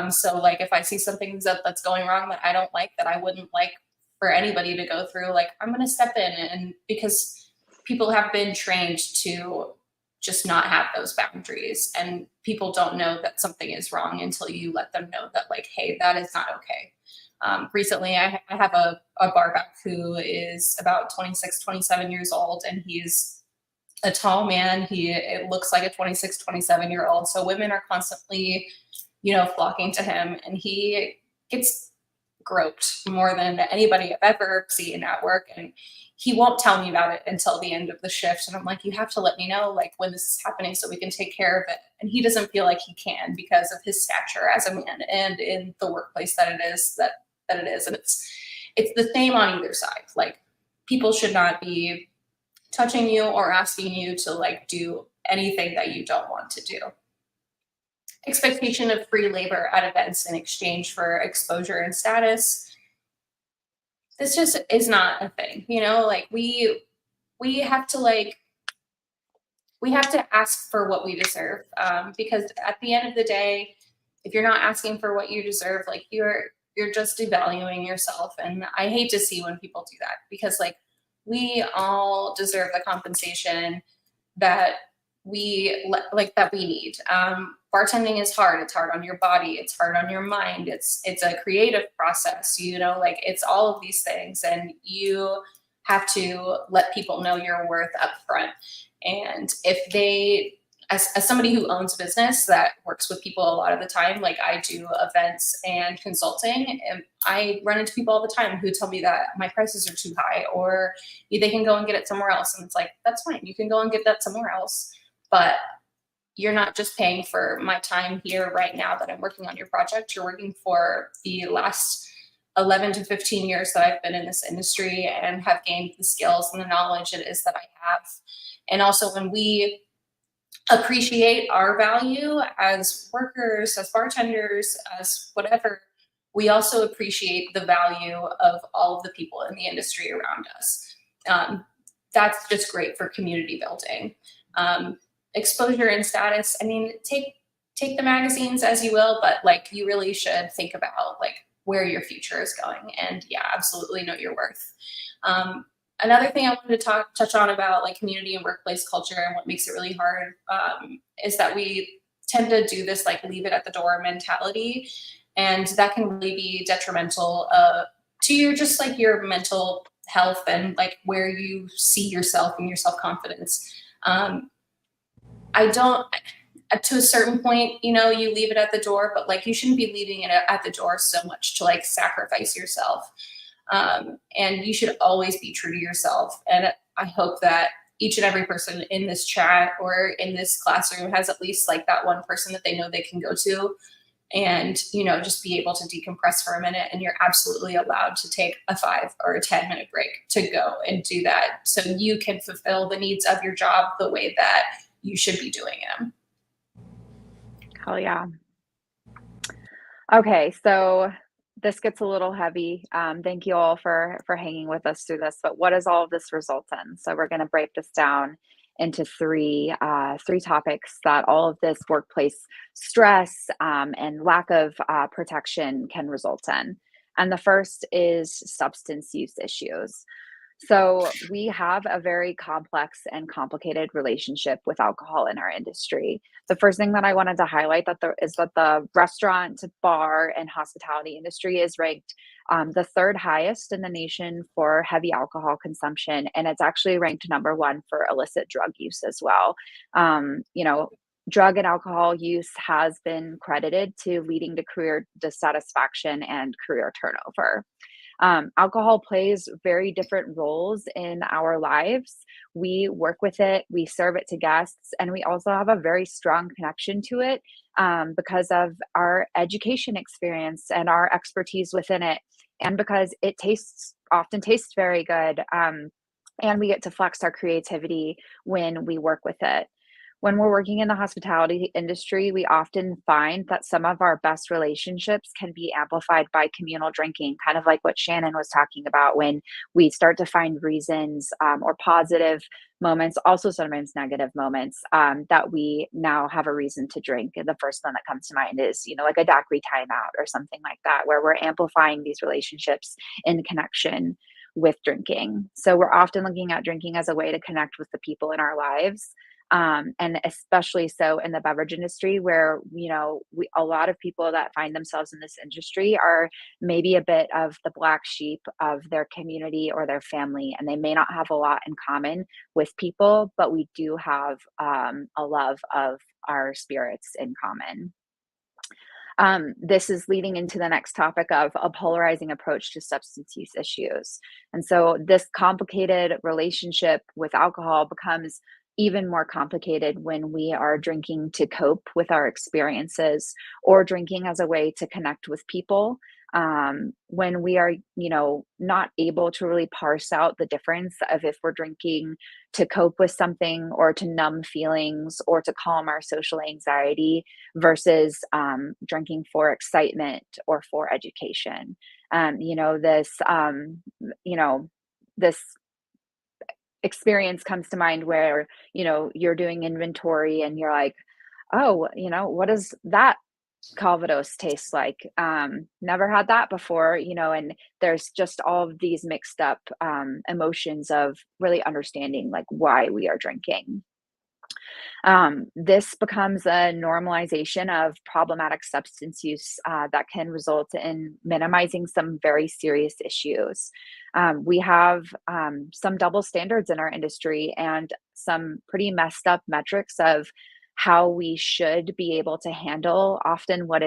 So like, if I see something that's going wrong that I don't like, that I wouldn't like for anybody to go through, like, I'm going to step in. And because people have been trained to just not have those boundaries, and people don't know that something is wrong until you let them know that, like, hey, that is not okay. Recently, I have a bar back who is about 26, 27 years old, and he's a tall man. It looks like a 26, 27-year-old. So women are constantly, you know, flocking to him, and he gets groped more than anybody I've ever seen at work. And he won't tell me about it until the end of the shift. And I'm like, you have to let me know, like, when this is happening so we can take care of it. And he doesn't feel like he can, because of his stature as a man and in the workplace that it is. And it's the same on either side. Like, people should not be touching you or asking you to like do anything that you don't want to do. Expectation of free labor at events in exchange for exposure and status. This just is not a thing, you know, like we have to ask for what we deserve. Because at the end of the day, if you're not asking for what you deserve, like, you're you're just devaluing yourself. And I hate to see when people do that, because like we all deserve the compensation that we need. Bartending is hard. It's hard on your body. It's hard on your mind. It's a creative process, like it's all of these things, and you have to let people know your worth up front. And if they, as somebody who owns a business that works with people a lot of the time, like I do events and consulting, and I run into people all the time who tell me that my prices are too high, or they can go and get it somewhere else. And it's like, that's fine. You can go and get that somewhere else. But you're not just paying for my time here right now that I'm working on your project. You're working for the last 11 to 15 years that I've been in this industry and have gained the skills and the knowledge it is that I have. And also, when we appreciate our value as workers, as bartenders, as whatever, we also appreciate the value of all of the people in the industry around us. That's just great for community building. Exposure and status, I mean, take the magazines as you will, but like you really should think about like where your future is going, and yeah, absolutely know your worth. Another thing I wanted to touch on about like community and workplace culture and what makes it really hard is that we tend to do this like leave it at the door mentality, and that can really be detrimental to your mental health and like where you see yourself and your self-confidence. To a certain point, you leave it at the door, but like you shouldn't be leaving it at the door so much to like sacrifice yourself. And you should always be true to yourself. And I hope that each and every person in this chat or in this classroom has at least like that one person that they know they can go to and, just be able to decompress for a minute. And you're absolutely allowed to take a 5 or a 10-minute break to go and do that, so you can fulfill the needs of your job the way that you should be doing them. Hell yeah. Okay, so this gets a little heavy. Thank you all for hanging with us through this, but what does all of this result in? So we're going to break this down into three topics that all of this workplace stress and lack of protection can result in. And the first is substance use issues. So we have a very complex and complicated relationship with alcohol in our industry. The first thing that I wanted to highlight is that the restaurant, bar, and hospitality industry is ranked the third highest in the nation for heavy alcohol consumption, and it's actually ranked number 1 for illicit drug use as well. Drug and alcohol use has been credited to leading to career dissatisfaction and career turnover. Alcohol plays very different roles in our lives. We work with it, we serve it to guests, and we also have a very strong connection to it because of our education experience and our expertise within it, and because it often tastes very good, and we get to flex our creativity when we work with it. When we're working in the hospitality industry, we often find that some of our best relationships can be amplified by communal drinking, kind of like what Shannon was talking about, when we start to find reasons or positive moments, also sometimes negative moments, that we now have a reason to drink. And the first one that comes to mind is, like a daiquiri timeout or something like that, where we're amplifying these relationships in connection with drinking. So we're often looking at drinking as a way to connect with the people in our lives. And especially so in the beverage industry, where, a lot of people that find themselves in this industry are maybe a bit of the black sheep of their community or their family, and they may not have a lot in common with people, but we do have a love of our spirits in common. This is leading into the next topic of a polarizing approach to substance use issues. And so this complicated relationship with alcohol becomes even more complicated when we are drinking to cope with our experiences or drinking as a way to connect with people. When we are, not able to really parse out the difference of if we're drinking to cope with something or to numb feelings or to calm our social anxiety versus drinking for excitement or for education. This experience comes to mind where, you're doing inventory and you're like, oh, what does that Calvados tastes like. Never had that before, and there's just all of these mixed up emotions of really understanding like why we are drinking. This becomes a normalization of problematic substance use that can result in minimizing some very serious issues. We have some double standards in our industry and some pretty messed up metrics of how we should be able to handle often what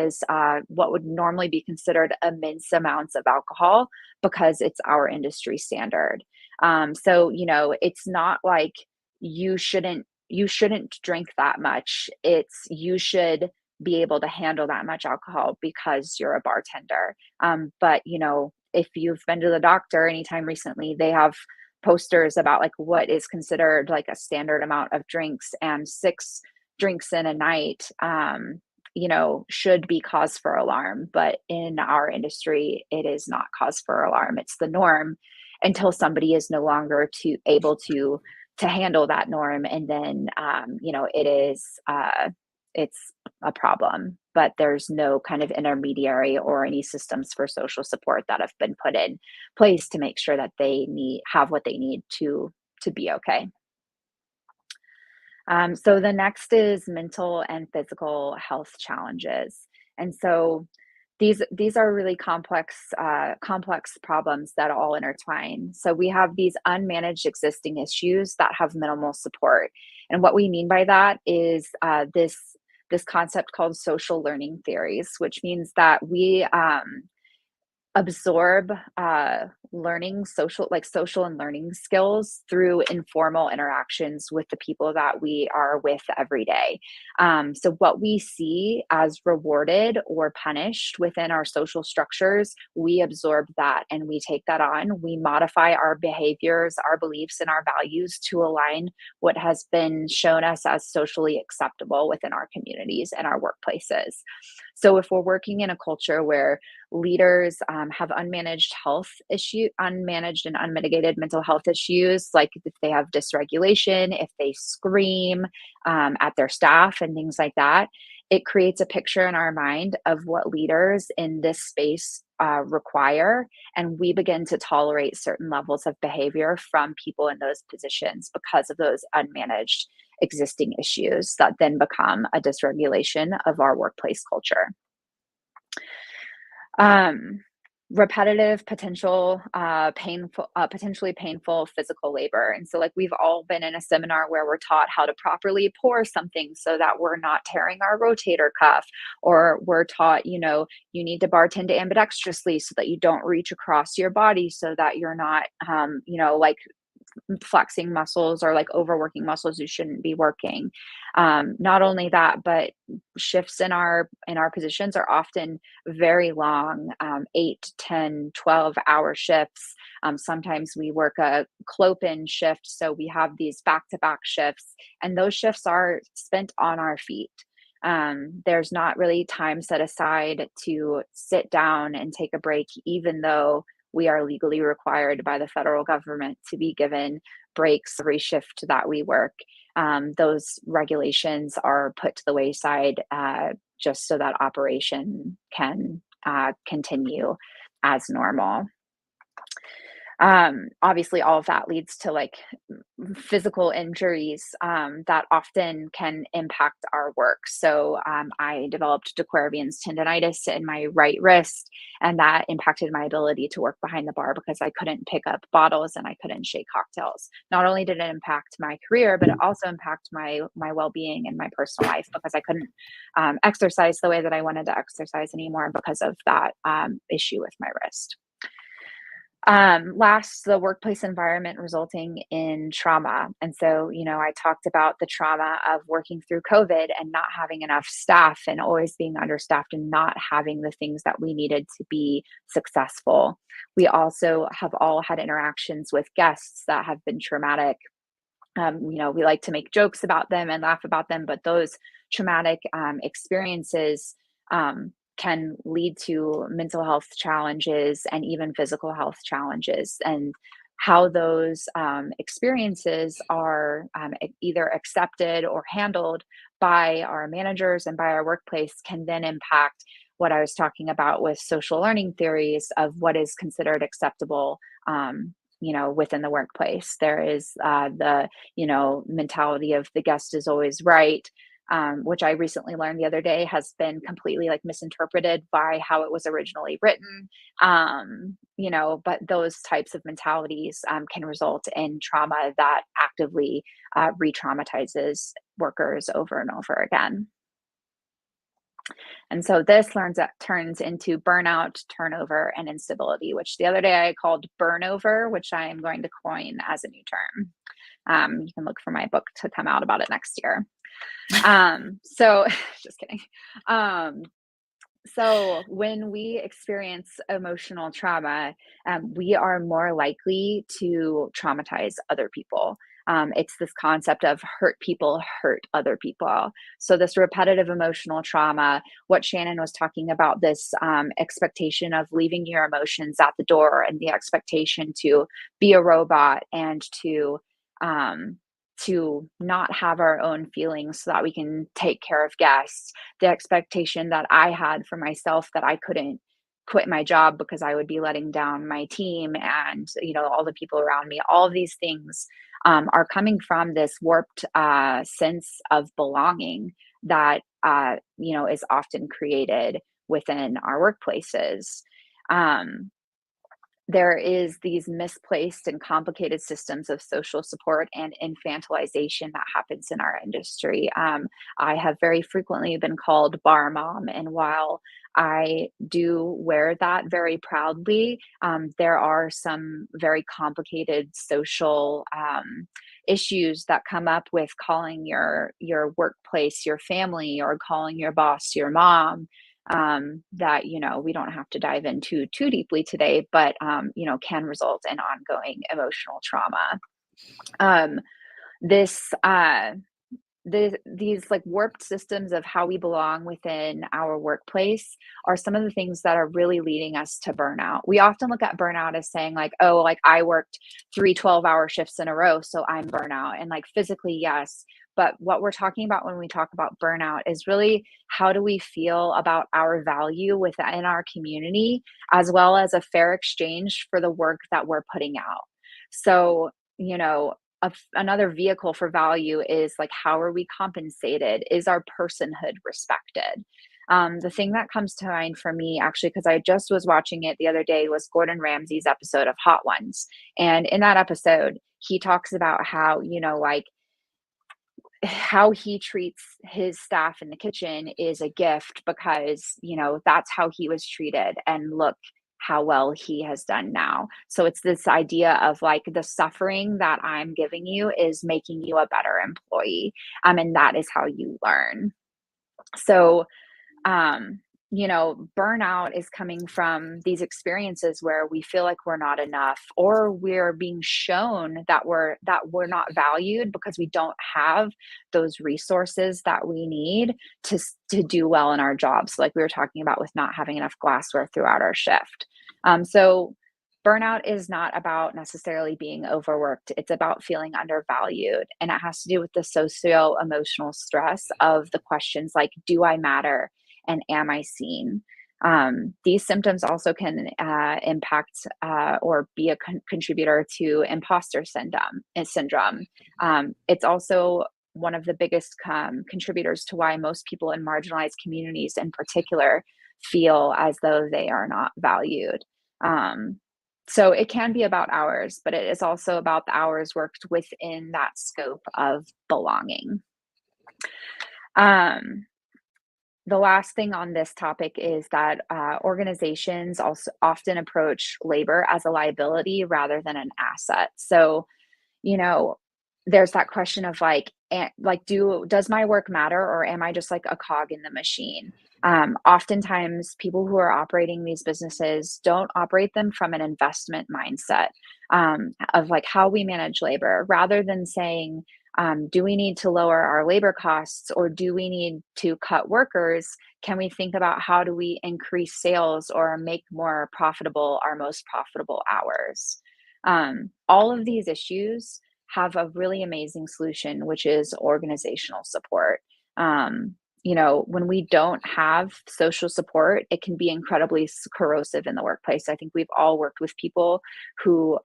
would normally be considered immense amounts of alcohol because it's our industry standard. So it's not like you shouldn't you shouldn't drink that much. It's you should be able to handle that much alcohol because you're a bartender. But if you've been to the doctor anytime recently, they have posters about like what is considered like a standard amount of drinks, and 6 drinks in a night should be cause for alarm. But in our industry, it is not cause for alarm. It's the norm until somebody is no longer able to handle that norm, and then it's a problem. But there's no kind of intermediary or any systems for social support that have been put in place to make sure that they have what they need to be okay. So the next is mental and physical health challenges. And so these are really complex problems that all intertwine. So we have these unmanaged existing issues that have minimal support. And what we mean by that is this concept called social learning theories, which means that we absorb social and learning skills through informal interactions with the people that we are with every day. So what we see as rewarded or punished within our social structures, we absorb that and we take that on. We modify our behaviors, our beliefs, and our values to align what has been shown us as socially acceptable within our communities and our workplaces. So if we're working in a culture where leaders have unmanaged and unmitigated mental health issues, like if they have dysregulation, if they scream at their staff and things like that, it creates a picture in our mind of what leaders in this space require. And we begin to tolerate certain levels of behavior from people in those positions because of those unmanaged existing issues that then become a dysregulation of our workplace culture. Repetitive, potentially painful physical labor. And so like we've all been in a seminar where we're taught how to properly pour something so that we're not tearing our rotator cuff, or we're taught, you need to bartend ambidextrously so that you don't reach across your body so that you're not, like flexing muscles or like overworking muscles you shouldn't be working. Not only that, but shifts in our positions are often very long, 8, 10, 12-hour shifts. Sometimes we work a clopen shift, so we have these back-to-back shifts, and those shifts are spent on our feet. There's not really time set aside to sit down and take a break, even though we are legally required by the federal government to be given breaks every shift that we work. Those regulations are put to the wayside just so that operation can continue as normal. Obviously, all of that leads to like physical injuries that often can impact our work. So I developed de Quervain's tendonitis in my right wrist, and that impacted my ability to work behind the bar because I couldn't pick up bottles and I couldn't shake cocktails. Not only did it impact my career, but it also impacted my well-being and my personal life because I couldn't exercise the way that I wanted to exercise anymore because of that issue with my wrist. Last, the workplace environment resulting in trauma. And so, I talked about the trauma of working through COVID and not having enough staff and always being understaffed and not having the things that we needed to be successful. We also have all had interactions with guests that have been traumatic. We like to make jokes about them and laugh about them, but those traumatic experiences can lead to mental health challenges and even physical health challenges. And how those experiences are either accepted or handled by our managers and by our workplace can then impact what I was talking about with social learning theories of what is considered acceptable, within the workplace. There is the, mentality of the guest is always right, which I recently learned the other day has been completely like misinterpreted by how it was originally written. But those types of mentalities can result in trauma that actively re-traumatizes workers over and over again. And so this turns into burnout, turnover, and instability, which the other day I called burnover, which I am going to coin as a new term. You can look for my book to come out about it next year. So just kidding. So when we experience emotional trauma, we are more likely to traumatize other people. It's this concept of hurt people hurt other people. So this repetitive emotional trauma, what Shannon was talking about, this expectation of leaving your emotions at the door and the expectation to be a robot and to not have our own feelings so that we can take care of guests. The expectation that I had for myself that I couldn't quit my job because I would be letting down my team and, all the people around me. All of these things are coming from this warped sense of belonging that, is often created within our workplaces. There is these misplaced and complicated systems of social support and infantilization that happens in our industry. I have very frequently been called bar mom, and while I do wear that very proudly, there are some very complicated social issues that come up with calling your workplace your family or calling your boss your mom. That we don't have to dive into too deeply today, but can result in ongoing emotional trauma. These like warped systems of how we belong within our workplace are some of the things that are really leading us to burnout. We often look at burnout as saying like, oh, like I worked 3 12-hour shifts in a row, so I'm burnout. And like physically, yes. But what we're talking about when we talk about burnout is really how do we feel about our value within our community, as well as a fair exchange for the work that we're putting out. So, another vehicle for value is like, how are we compensated? Is our personhood respected? The thing that comes to mind for me, actually, because I just was watching it the other day, was Gordon Ramsay's episode of Hot Ones. And in that episode, he talks about how, how he treats his staff in the kitchen is a gift because, that's how he was treated. And look how well he has done now. So it's this idea of like the suffering that I'm giving you is making you a better employee. And that is how you learn. So, burnout is coming from these experiences where we feel like we're not enough, or we're being shown that we're not valued because we don't have those resources that we need to do well in our jobs. Like we were talking about with not having enough glassware throughout our shift. So burnout is not about necessarily being overworked. It's about feeling undervalued. And it has to do with the socio-emotional stress of the questions like, do I matter? And am I seen? These symptoms also can impact or be a contributor to imposter syndrome. It's also one of the biggest contributors to why most people in marginalized communities in particular feel as though they are not valued. So it can be about hours, but it is also about the hours worked within that scope of belonging. The last thing on this topic is that organizations also often approach labor as a liability rather than an asset. So, there's that question of does my work matter, or am I just like a cog in the machine? Oftentimes people who are operating these businesses don't operate them from an investment mindset of like how we manage labor, rather than saying, do we need to lower our labor costs, or do we need to cut workers? Can we think about how do we increase sales or make more profitable our most profitable hours? All of these issues have a really amazing solution, which is organizational support. You know, when we don't have social support, it can be incredibly corrosive in the workplace. I think we've all worked with people who,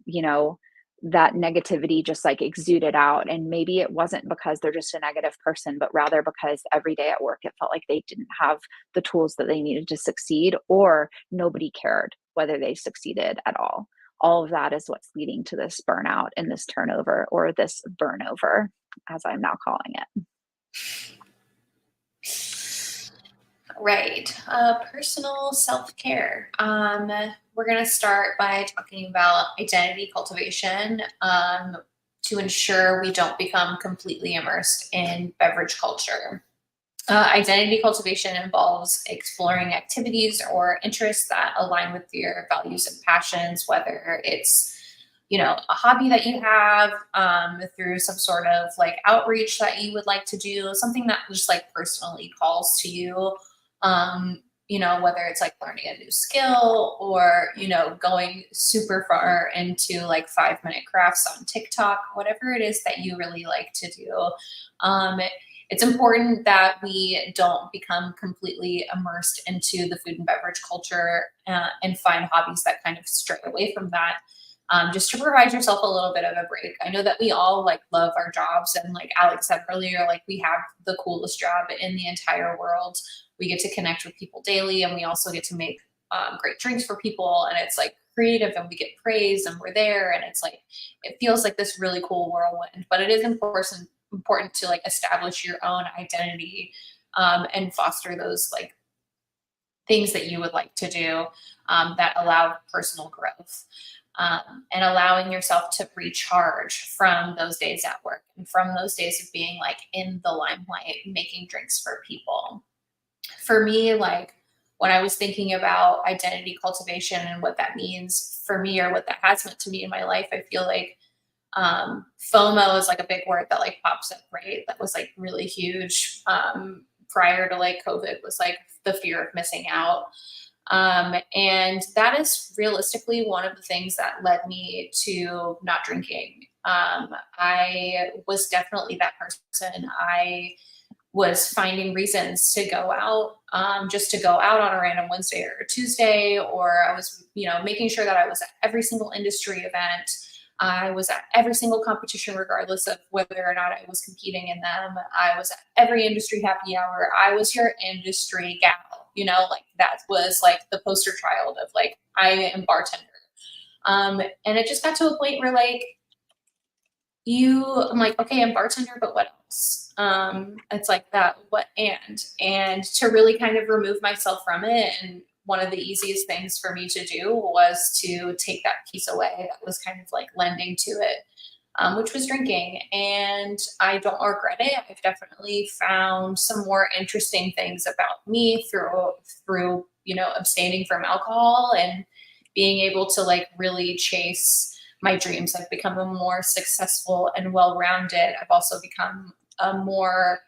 you know, that negativity just like exuded out. And maybe it wasn't because they're just a negative person, but rather because every day at work, it felt like they didn't have the tools that they needed to succeed, or nobody cared whether they succeeded at all. All of that is what's leading to this burnout and this turnover, or this burnover, as I'm now calling it. Right. Personal self-care. We're going to start by talking about identity cultivation to ensure we don't become completely immersed in beverage culture. Identity cultivation involves exploring activities or interests that align with your values and passions, whether it's, you know, a hobby that you have through some sort of like outreach that you would like to do, something that just like personally calls to you. You know, whether it's like learning a new skill, or, you know, going super far into like 5-minute crafts on TikTok, whatever it is that you really like to do. It's important that we don't become completely immersed into the food and beverage culture and find hobbies that kind of stray away from that. Just to provide yourself a little bit of a break. I know that we all like love our jobs, and like Alex said earlier, like we have the coolest job in the entire world. We get to connect with people daily, and we also get to make great drinks for people, and it's like creative, and we get praise, and we're there, and it's like it feels like this really cool whirlwind. But it is important to like establish your own identity and foster those like things that you would like to do that allow personal growth. And allowing yourself to recharge from those days at work and from those days of being like in the limelight, making drinks for people. For me, like when I was thinking about identity cultivation and what that means for me, or what that has meant to me in my life, I feel like FOMO is like a big word that like pops up, right? That was like really huge prior to like COVID, was like the fear of missing out. And that is realistically one of the things that led me to not drinking. I was definitely that person. I was finding reasons to go out, just to go out on a random Wednesday or a Tuesday, or I was, you know, making sure that I was at every single industry event. I was at every single competition, regardless of whether or not I was competing in them. I was at every industry happy hour. I was your industry gal. You know, like that was like the poster child of like, I am bartender. And it just got to a point where like I'm like, okay, I'm bartender, but what else? It's like that, what and to really kind of remove myself from it. And one of the easiest things for me to do was to take that piece away that was kind of like lending to it, which was drinking. And I don't regret it. I've definitely found some more interesting things about me through, you know, abstaining from alcohol and being able to like really chase my dreams. I've become a more successful and well-rounded. I've also become a more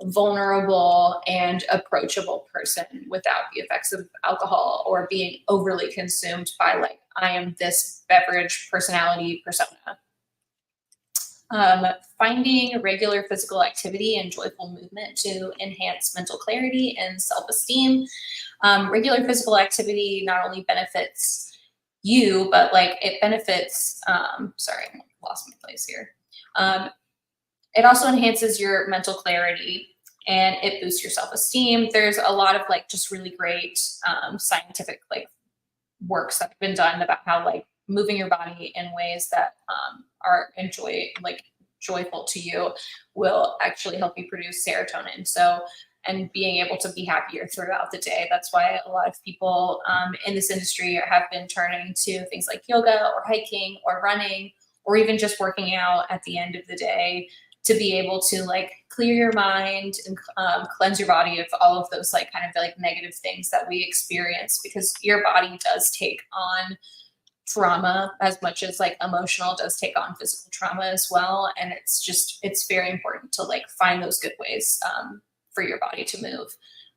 vulnerable and approachable person without the effects of alcohol or being overly consumed by like, I am this beverage personality persona. Finding regular physical activity and joyful movement to enhance mental clarity and self-esteem. Regular physical activity not only benefits you, but like it benefits, sorry, I lost my place here. It also enhances your mental clarity and it boosts your self-esteem. There's a lot of like just really great scientific like works that have been done about how like moving your body in ways that are joyful to you will actually help you produce serotonin. So, and being able to be happier throughout the day. That's why a lot of people in this industry have been turning to things like yoga or hiking or running, or even just working out at the end of the day to be able to like clear your mind and cleanse your body of all of those like kind of like negative things that we experience, because your body does take on trauma as much as like emotional does take on physical trauma as well. And it's very important to like find those good ways for your body to move.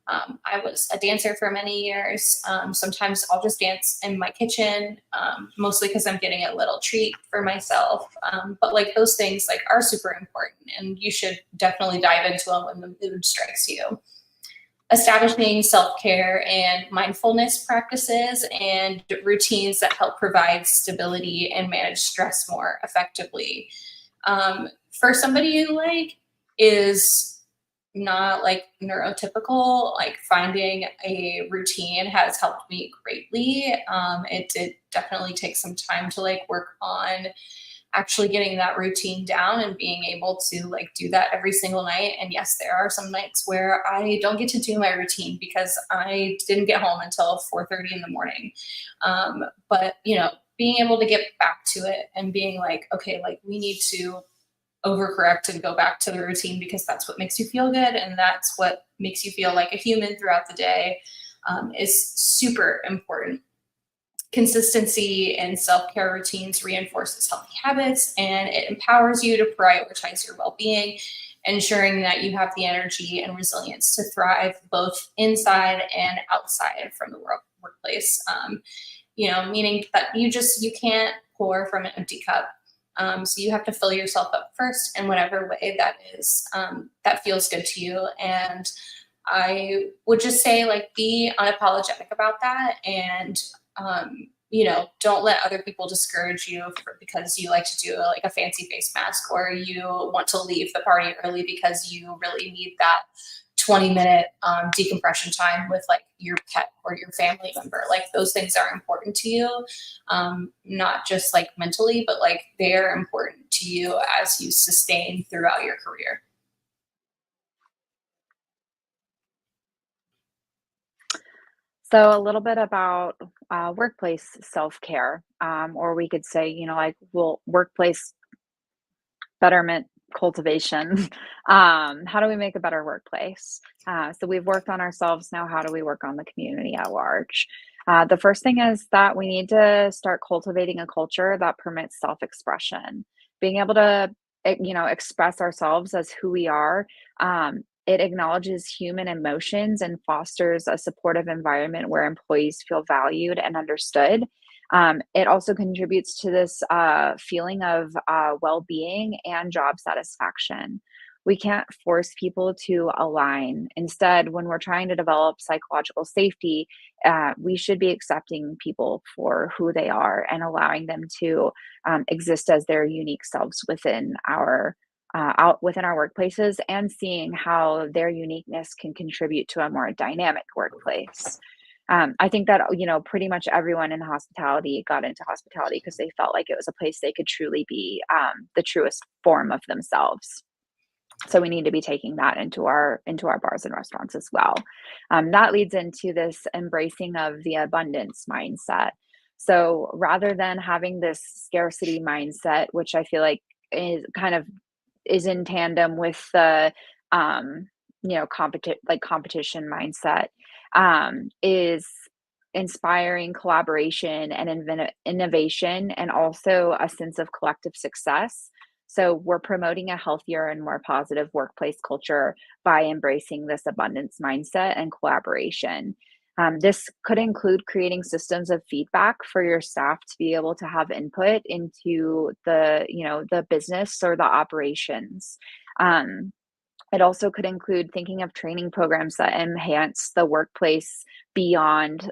I was a dancer for many years. Sometimes I'll just dance in my kitchen, mostly because I'm getting a little treat for myself. But like those things like are super important, and you should definitely dive into them when the mood strikes you. Establishing self-care and mindfulness practices and routines that help provide stability and manage stress more effectively. For somebody who like is not like neurotypical, like finding a routine has helped me greatly. It did definitely take some time to like work on actually getting that routine down and being able to like do that every single night. And yes, there are some nights where I don't get to do my routine because I didn't get home until 4:30 in the morning. But you know, being able to get back to it and being like, okay, like we need to overcorrect and go back to the routine because that's what makes you feel good and that's what makes you feel like a human throughout the day, is super important. Consistency in self-care routines reinforces healthy habits and it empowers you to prioritize your well-being, ensuring that you have the energy and resilience to thrive both inside and outside from the workplace. You know, meaning that you can't pour from an empty cup. So you have to fill yourself up first in whatever way that is, that feels good to you. And I would just say like, be unapologetic about that. And, you know, don't let other people discourage you because you like to do like a fancy face mask or you want to leave the party early because you really need that 20-minute decompression time with like your pet or your family member. Like those things are important to you, not just like mentally, but like they're important to you as you sustain throughout your career. So a little bit about workplace self-care, or we could say, you know, like, well, workplace betterment cultivation. How do we make a better workplace? So we've worked on ourselves. Now, how do we work on the community at large? The first thing is that we need to start cultivating a culture that permits self-expression, being able to, you know, express ourselves as who we are. It acknowledges human emotions and fosters a supportive environment where employees feel valued and understood. It also contributes to this feeling of well-being and job satisfaction. We can't force people to align. Instead, when we're trying to develop psychological safety, we should be accepting people for who they are and allowing them to exist as their unique selves within our within our workplaces, and seeing how their uniqueness can contribute to a more dynamic workplace. I think that, you know, pretty much everyone in hospitality got into hospitality because they felt like it was a place they could truly be the truest form of themselves. So we need to be taking that into our bars and restaurants as well. That leads into this embracing of the abundance mindset. So rather than having this scarcity mindset, which I feel like is in tandem with the you know, competition mindset, is inspiring collaboration and innovation, and also a sense of collective success. So we're promoting a healthier and more positive workplace culture by embracing this abundance mindset and collaboration. This could include creating systems of feedback for your staff to be able to have input into the, you know, the business or the operations. It also could include thinking of training programs that enhance the workplace beyond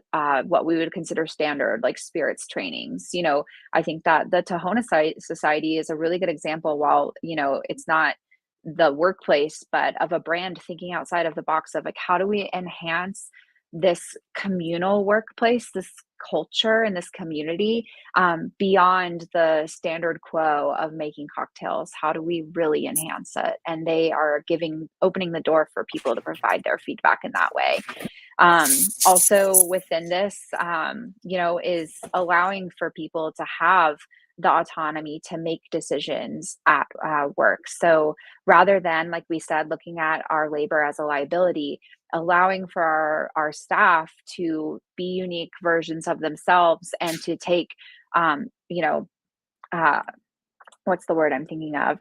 what we would consider standard, like spirits trainings. You know, I think that the Tahona Society is a really good example. While, you know, it's not the workplace, but of a brand thinking outside of the box of like, how do we enhance this communal workplace, this culture and this community, beyond the standard quo of making cocktails? How do we really enhance it? And they are opening the door for people to provide their feedback in that way. Also within this, you know, is allowing for people to have the autonomy to make decisions at work. So rather than, like we said, looking at our labor as a liability, allowing for our staff to be unique versions of themselves and to take, you know, what's the word I'm thinking of?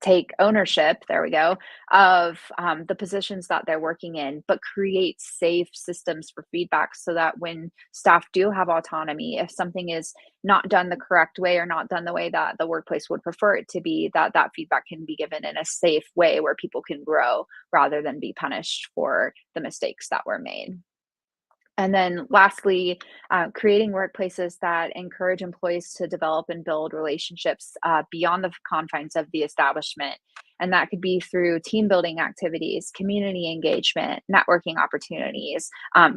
take ownership, there we go, of the positions that they're working in, but create safe systems for feedback so that when staff do have autonomy, if something is not done the correct way or not done the way that the workplace would prefer it to be, that feedback can be given in a safe way where people can grow rather than be punished for the mistakes that were made. And then lastly, creating workplaces that encourage employees to develop and build relationships beyond the confines of the establishment. And that could be through team building activities, community engagement, networking opportunities,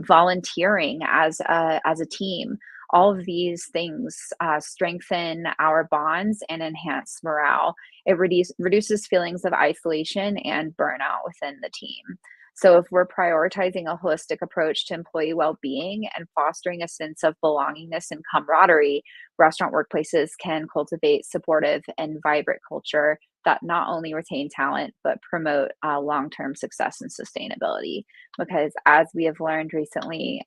volunteering as a team. All of these things strengthen our bonds and enhance morale. It reduces feelings of isolation and burnout within the team. So if we're prioritizing a holistic approach to employee well-being and fostering a sense of belongingness and camaraderie, restaurant workplaces can cultivate supportive and vibrant culture that not only retain talent, but promote long-term success and sustainability. Because as we have learned recently,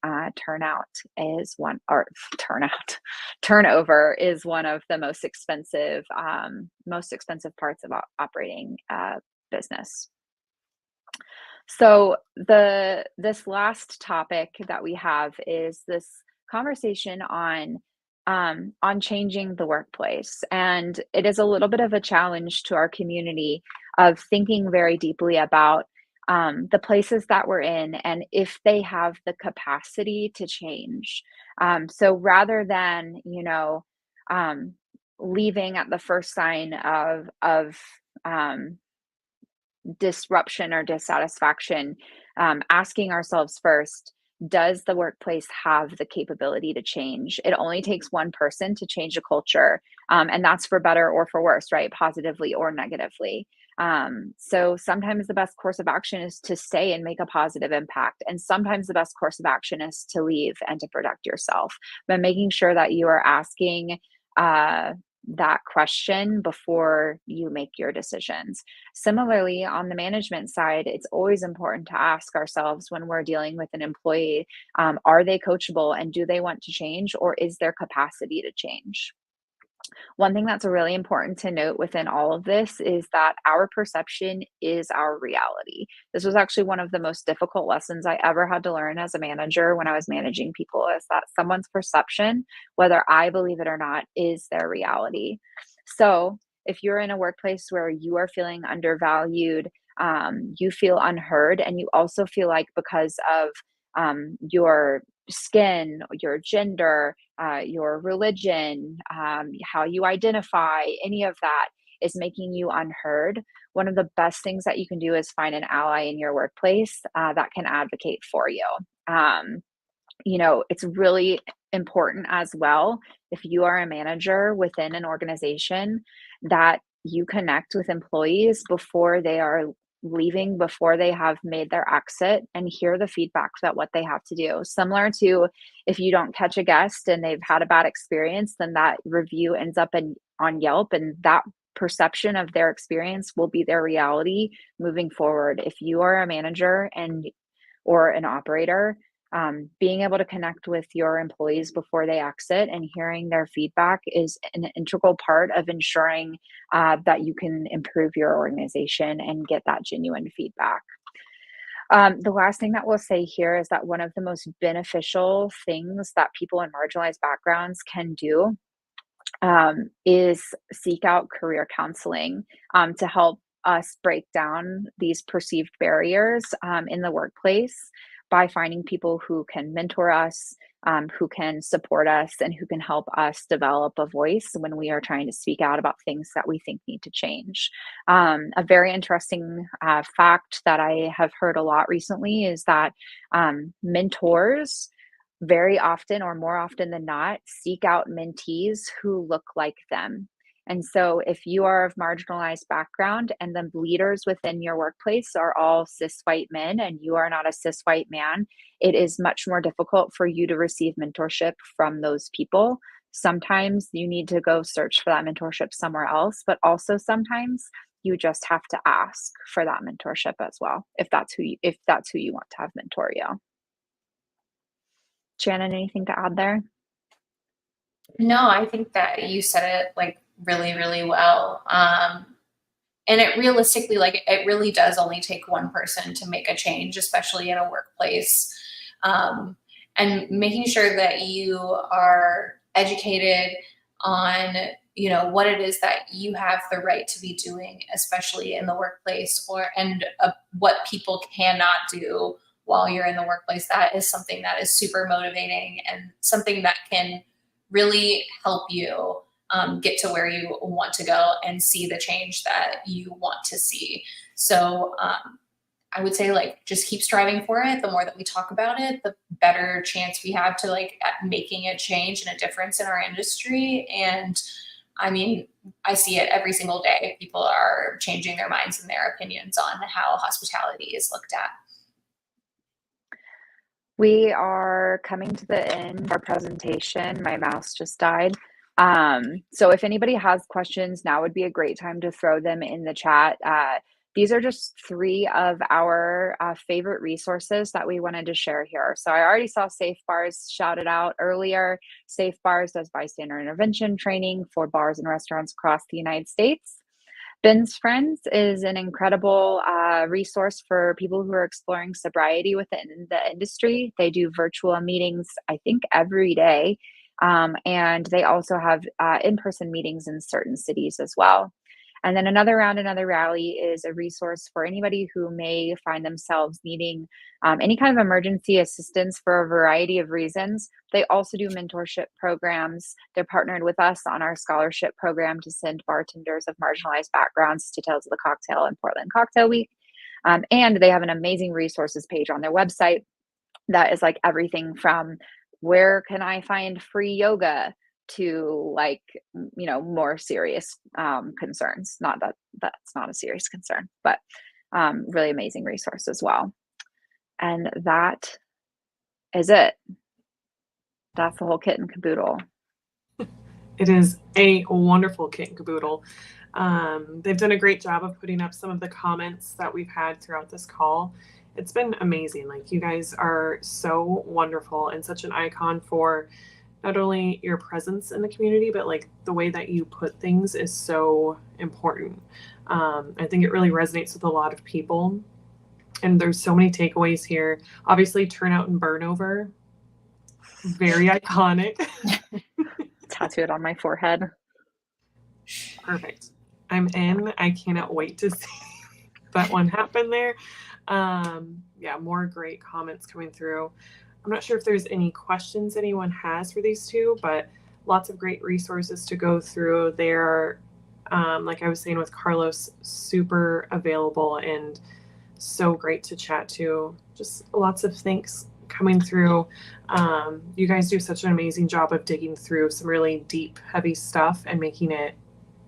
turnover is one of the most expensive parts of operating business. So this last topic that we have is this conversation on changing the workplace. And it is a little bit of a challenge to our community of thinking very deeply about the places that we're in and if they have the capacity to change. So rather than, leaving at the first sign of disruption or dissatisfaction, asking ourselves first, does the workplace have the capability to change? It only takes one person to change a culture, and that's for better or for worse, right? Positively or negatively. So sometimes the best course of action is to stay and make a positive impact. And sometimes the best course of action is to leave and to protect yourself. But making sure that you are asking that question before you make your decisions. Similarly, on the management side, it's always important to ask ourselves when we're dealing with an employee, are they coachable and do they want to change, or is there capacity to change? One thing that's really important to note within all of this is that our perception is our reality. This was actually one of the most difficult lessons I ever had to learn as a manager when I was managing people, is that someone's perception, whether I believe it or not, is their reality. So if you're in a workplace where you are feeling undervalued, you feel unheard, and you also feel like because of your skin, your gender, your religion, how you identify, any of that is making you unheard, one of the best things that you can do is find an ally in your workplace that can advocate for you. It's really important as well, if you are a manager within an organization, that you connect with employees before they are leaving, before they have made their exit, and hear the feedback about what they have to do. Similar to if you don't catch a guest and they've had a bad experience, then that review ends up on Yelp, and that perception of their experience will be their reality moving forward. If you are a manager or an operator, being able to connect with your employees before they exit and hearing their feedback is an integral part of ensuring that you can improve your organization and get that genuine feedback. The last thing that we'll say here is that one of the most beneficial things that people in marginalized backgrounds can do is seek out career counseling to help us break down these perceived barriers in the workplace, by finding people who can mentor us, who can support us, and who can help us develop a voice when we are trying to speak out about things that we think need to change. A very interesting fact that I have heard a lot recently is that mentors very often, or more often than not, seek out mentees who look like them. And so if you are of marginalized background and the leaders within your workplace are all cis white men and you are not a cis white man, it is much more difficult for you to receive mentorship from those people. Sometimes you need to go search for that mentorship somewhere else, but also sometimes you just have to ask for that mentorship as well, if that's who you want to have mentor you. Shannon, anything to add there? No, I think that you said it like really, really well. And it realistically, like, it really does only take one person to make a change, especially in a workplace. And making sure that you are educated on, you know, what it is that you have the right to be doing, especially in the workplace, and what people cannot do while you're in the workplace. That is something that is super motivating and something that can really help you get to where you want to go and see the change that you want to see. So I would say, like, just keep striving for it. The more that we talk about it, the better chance we have to, like, at making a change and a difference in our industry. And I mean, I see it every single day. People are changing their minds and their opinions on how hospitality is looked at. We are coming to the end of our presentation. My mouse just died. So if anybody has questions, now would be a great time to throw them in the chat. These are just 3 of our favorite resources that we wanted to share here. So I already saw Safe Bars shouted out earlier. Safe Bars does bystander intervention training for bars and restaurants across the United States. Ben's Friends is an incredible resource for people who are exploring sobriety within the industry. They do virtual meetings, I think, every day. And they also have in-person meetings in certain cities as well. And then Another Round, Another Rally is a resource for anybody who may find themselves needing any kind of emergency assistance for a variety of reasons. They also do mentorship programs. They're partnered with us on our scholarship program to send bartenders of marginalized backgrounds to Tales of the Cocktail and Portland Cocktail Week. And they have an amazing resources page on their website that is like everything from where can I find free yoga to, like, you know, more serious concerns. Not that that's not a serious concern, but really amazing resource as well. And that is it. That's the whole kit and caboodle. It is a wonderful kit and caboodle. They've done a great job of putting up some of the comments that we've had throughout this call. It's been amazing. Like, you guys are so wonderful and such an icon for not only your presence in the community, but like the way that you put things is so important. I think it really resonates with a lot of people. And there's so many takeaways here. Obviously, turnout and burnover, very iconic. Tattooed on my forehead. Perfect. I'm in. I cannot wait to see that one happen there. Yeah, more great comments coming through. I'm not sure if there's any questions anyone has for these two, but lots of great resources to go through. They're, like I was saying with Carlos, super available and so great to chat to. Just lots of thanks coming through. You guys do such an amazing job of digging through some really deep, heavy stuff and making it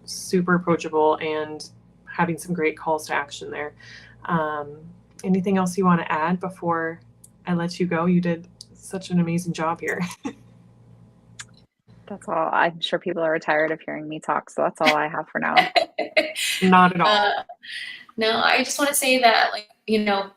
super approachable and having some great calls to action there. Anything else you want to add before I let you go? You did such an amazing job here. That's all. I'm sure people are tired of hearing me talk, so that's all I have for now. Not at all. No, I just want to say that, like, you know,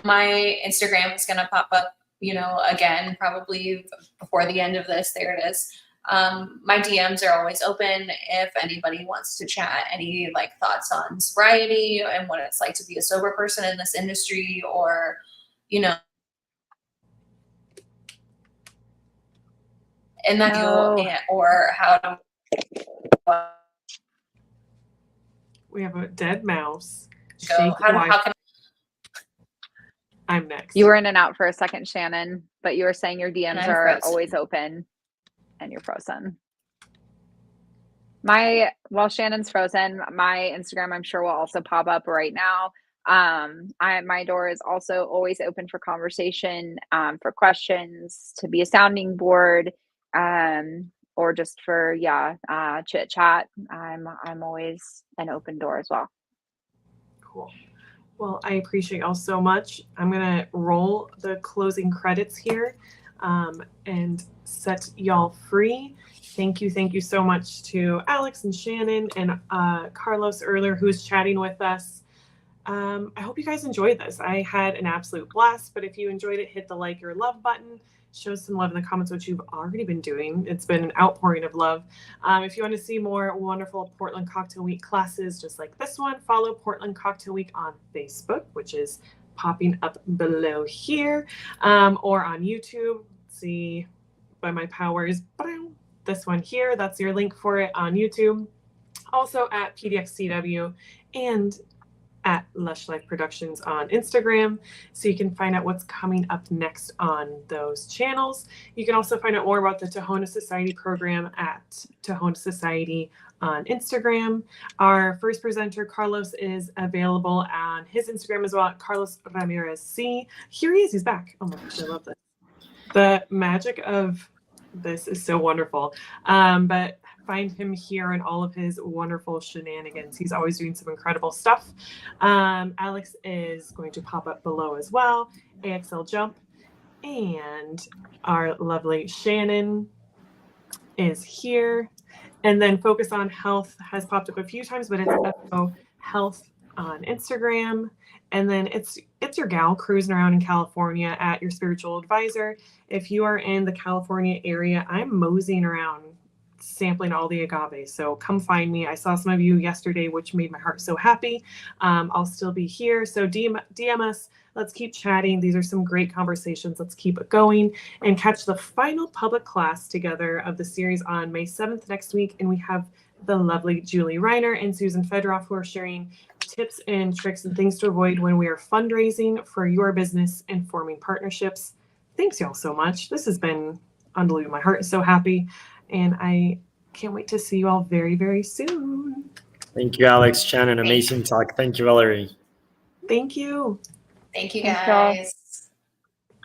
my Instagram is going to pop up, you know, again, probably before the end of this. There it is. My DMs are always open if anybody wants to chat any, like, thoughts on sobriety and what it's like to be a sober person in this industry, or, you know, in that or how to. We have a dead mouse. How can I'm next. You were in and out for a second, Shannon, but you were saying your DMs are always open and you're frozen. While Shannon's frozen, my Instagram, I'm sure, will also pop up right now. My door is also always open for conversation, for questions, to be a sounding board, or just for chit chat. I'm always an open door as well. Cool. Well, I appreciate y'all so much. I'm gonna roll the closing credits here and set y'all free. Thank you so much to Alex and Shannon and Carlos earlier, who was chatting with us. I hope you guys enjoyed this. I had an absolute blast, but if you enjoyed it, hit the like or love button. Show some love in the comments, which you've already been doing. It's been an outpouring of love. If you want to see more wonderful Portland Cocktail Week classes just like this one, follow Portland Cocktail Week on Facebook, which is popping up below here, or on YouTube. See by my powers, this one here, that's your link for it on YouTube. Also at PDXCW and at Lush Life Productions on Instagram, so you can find out what's coming up next on those channels. You can also find out more about the Tahona Society program at Tahona Society on Instagram. Our first presenter, Carlos, is available on his Instagram as well, at Carlos Ramirez C. Here he is, he's back. Oh my gosh, I love this. The magic of this is so wonderful. But find him here and all of his wonderful shenanigans. He's always doing some incredible stuff. Alex is going to pop up below as well. AXL Jump. And our lovely Shannon is here. And then Focus on Health has popped up a few times, but it's FO Health on Instagram. And then it's your gal cruising around in California at your spiritual advisor. If you are in the California area, I'm moseying around sampling all the agave. So come find me. I saw some of you yesterday, which made my heart so happy. I'll still be here. So DM us. Let's keep chatting. These are some great conversations. Let's keep it going and catch the final public class together of the series on May 7th next week. And we have the lovely Julie Reiner and Susan Fedoroff, who are sharing tips and tricks and things to avoid when we are fundraising for your business and forming partnerships. Thanks y'all so much. This has been unbelievable. My heart is so happy. And I can't wait to see you all very, very soon. Thank you, Alex, Shannon. Amazing talk. Thank you, Valerie. Thank you. Thank you, Thanks, guys.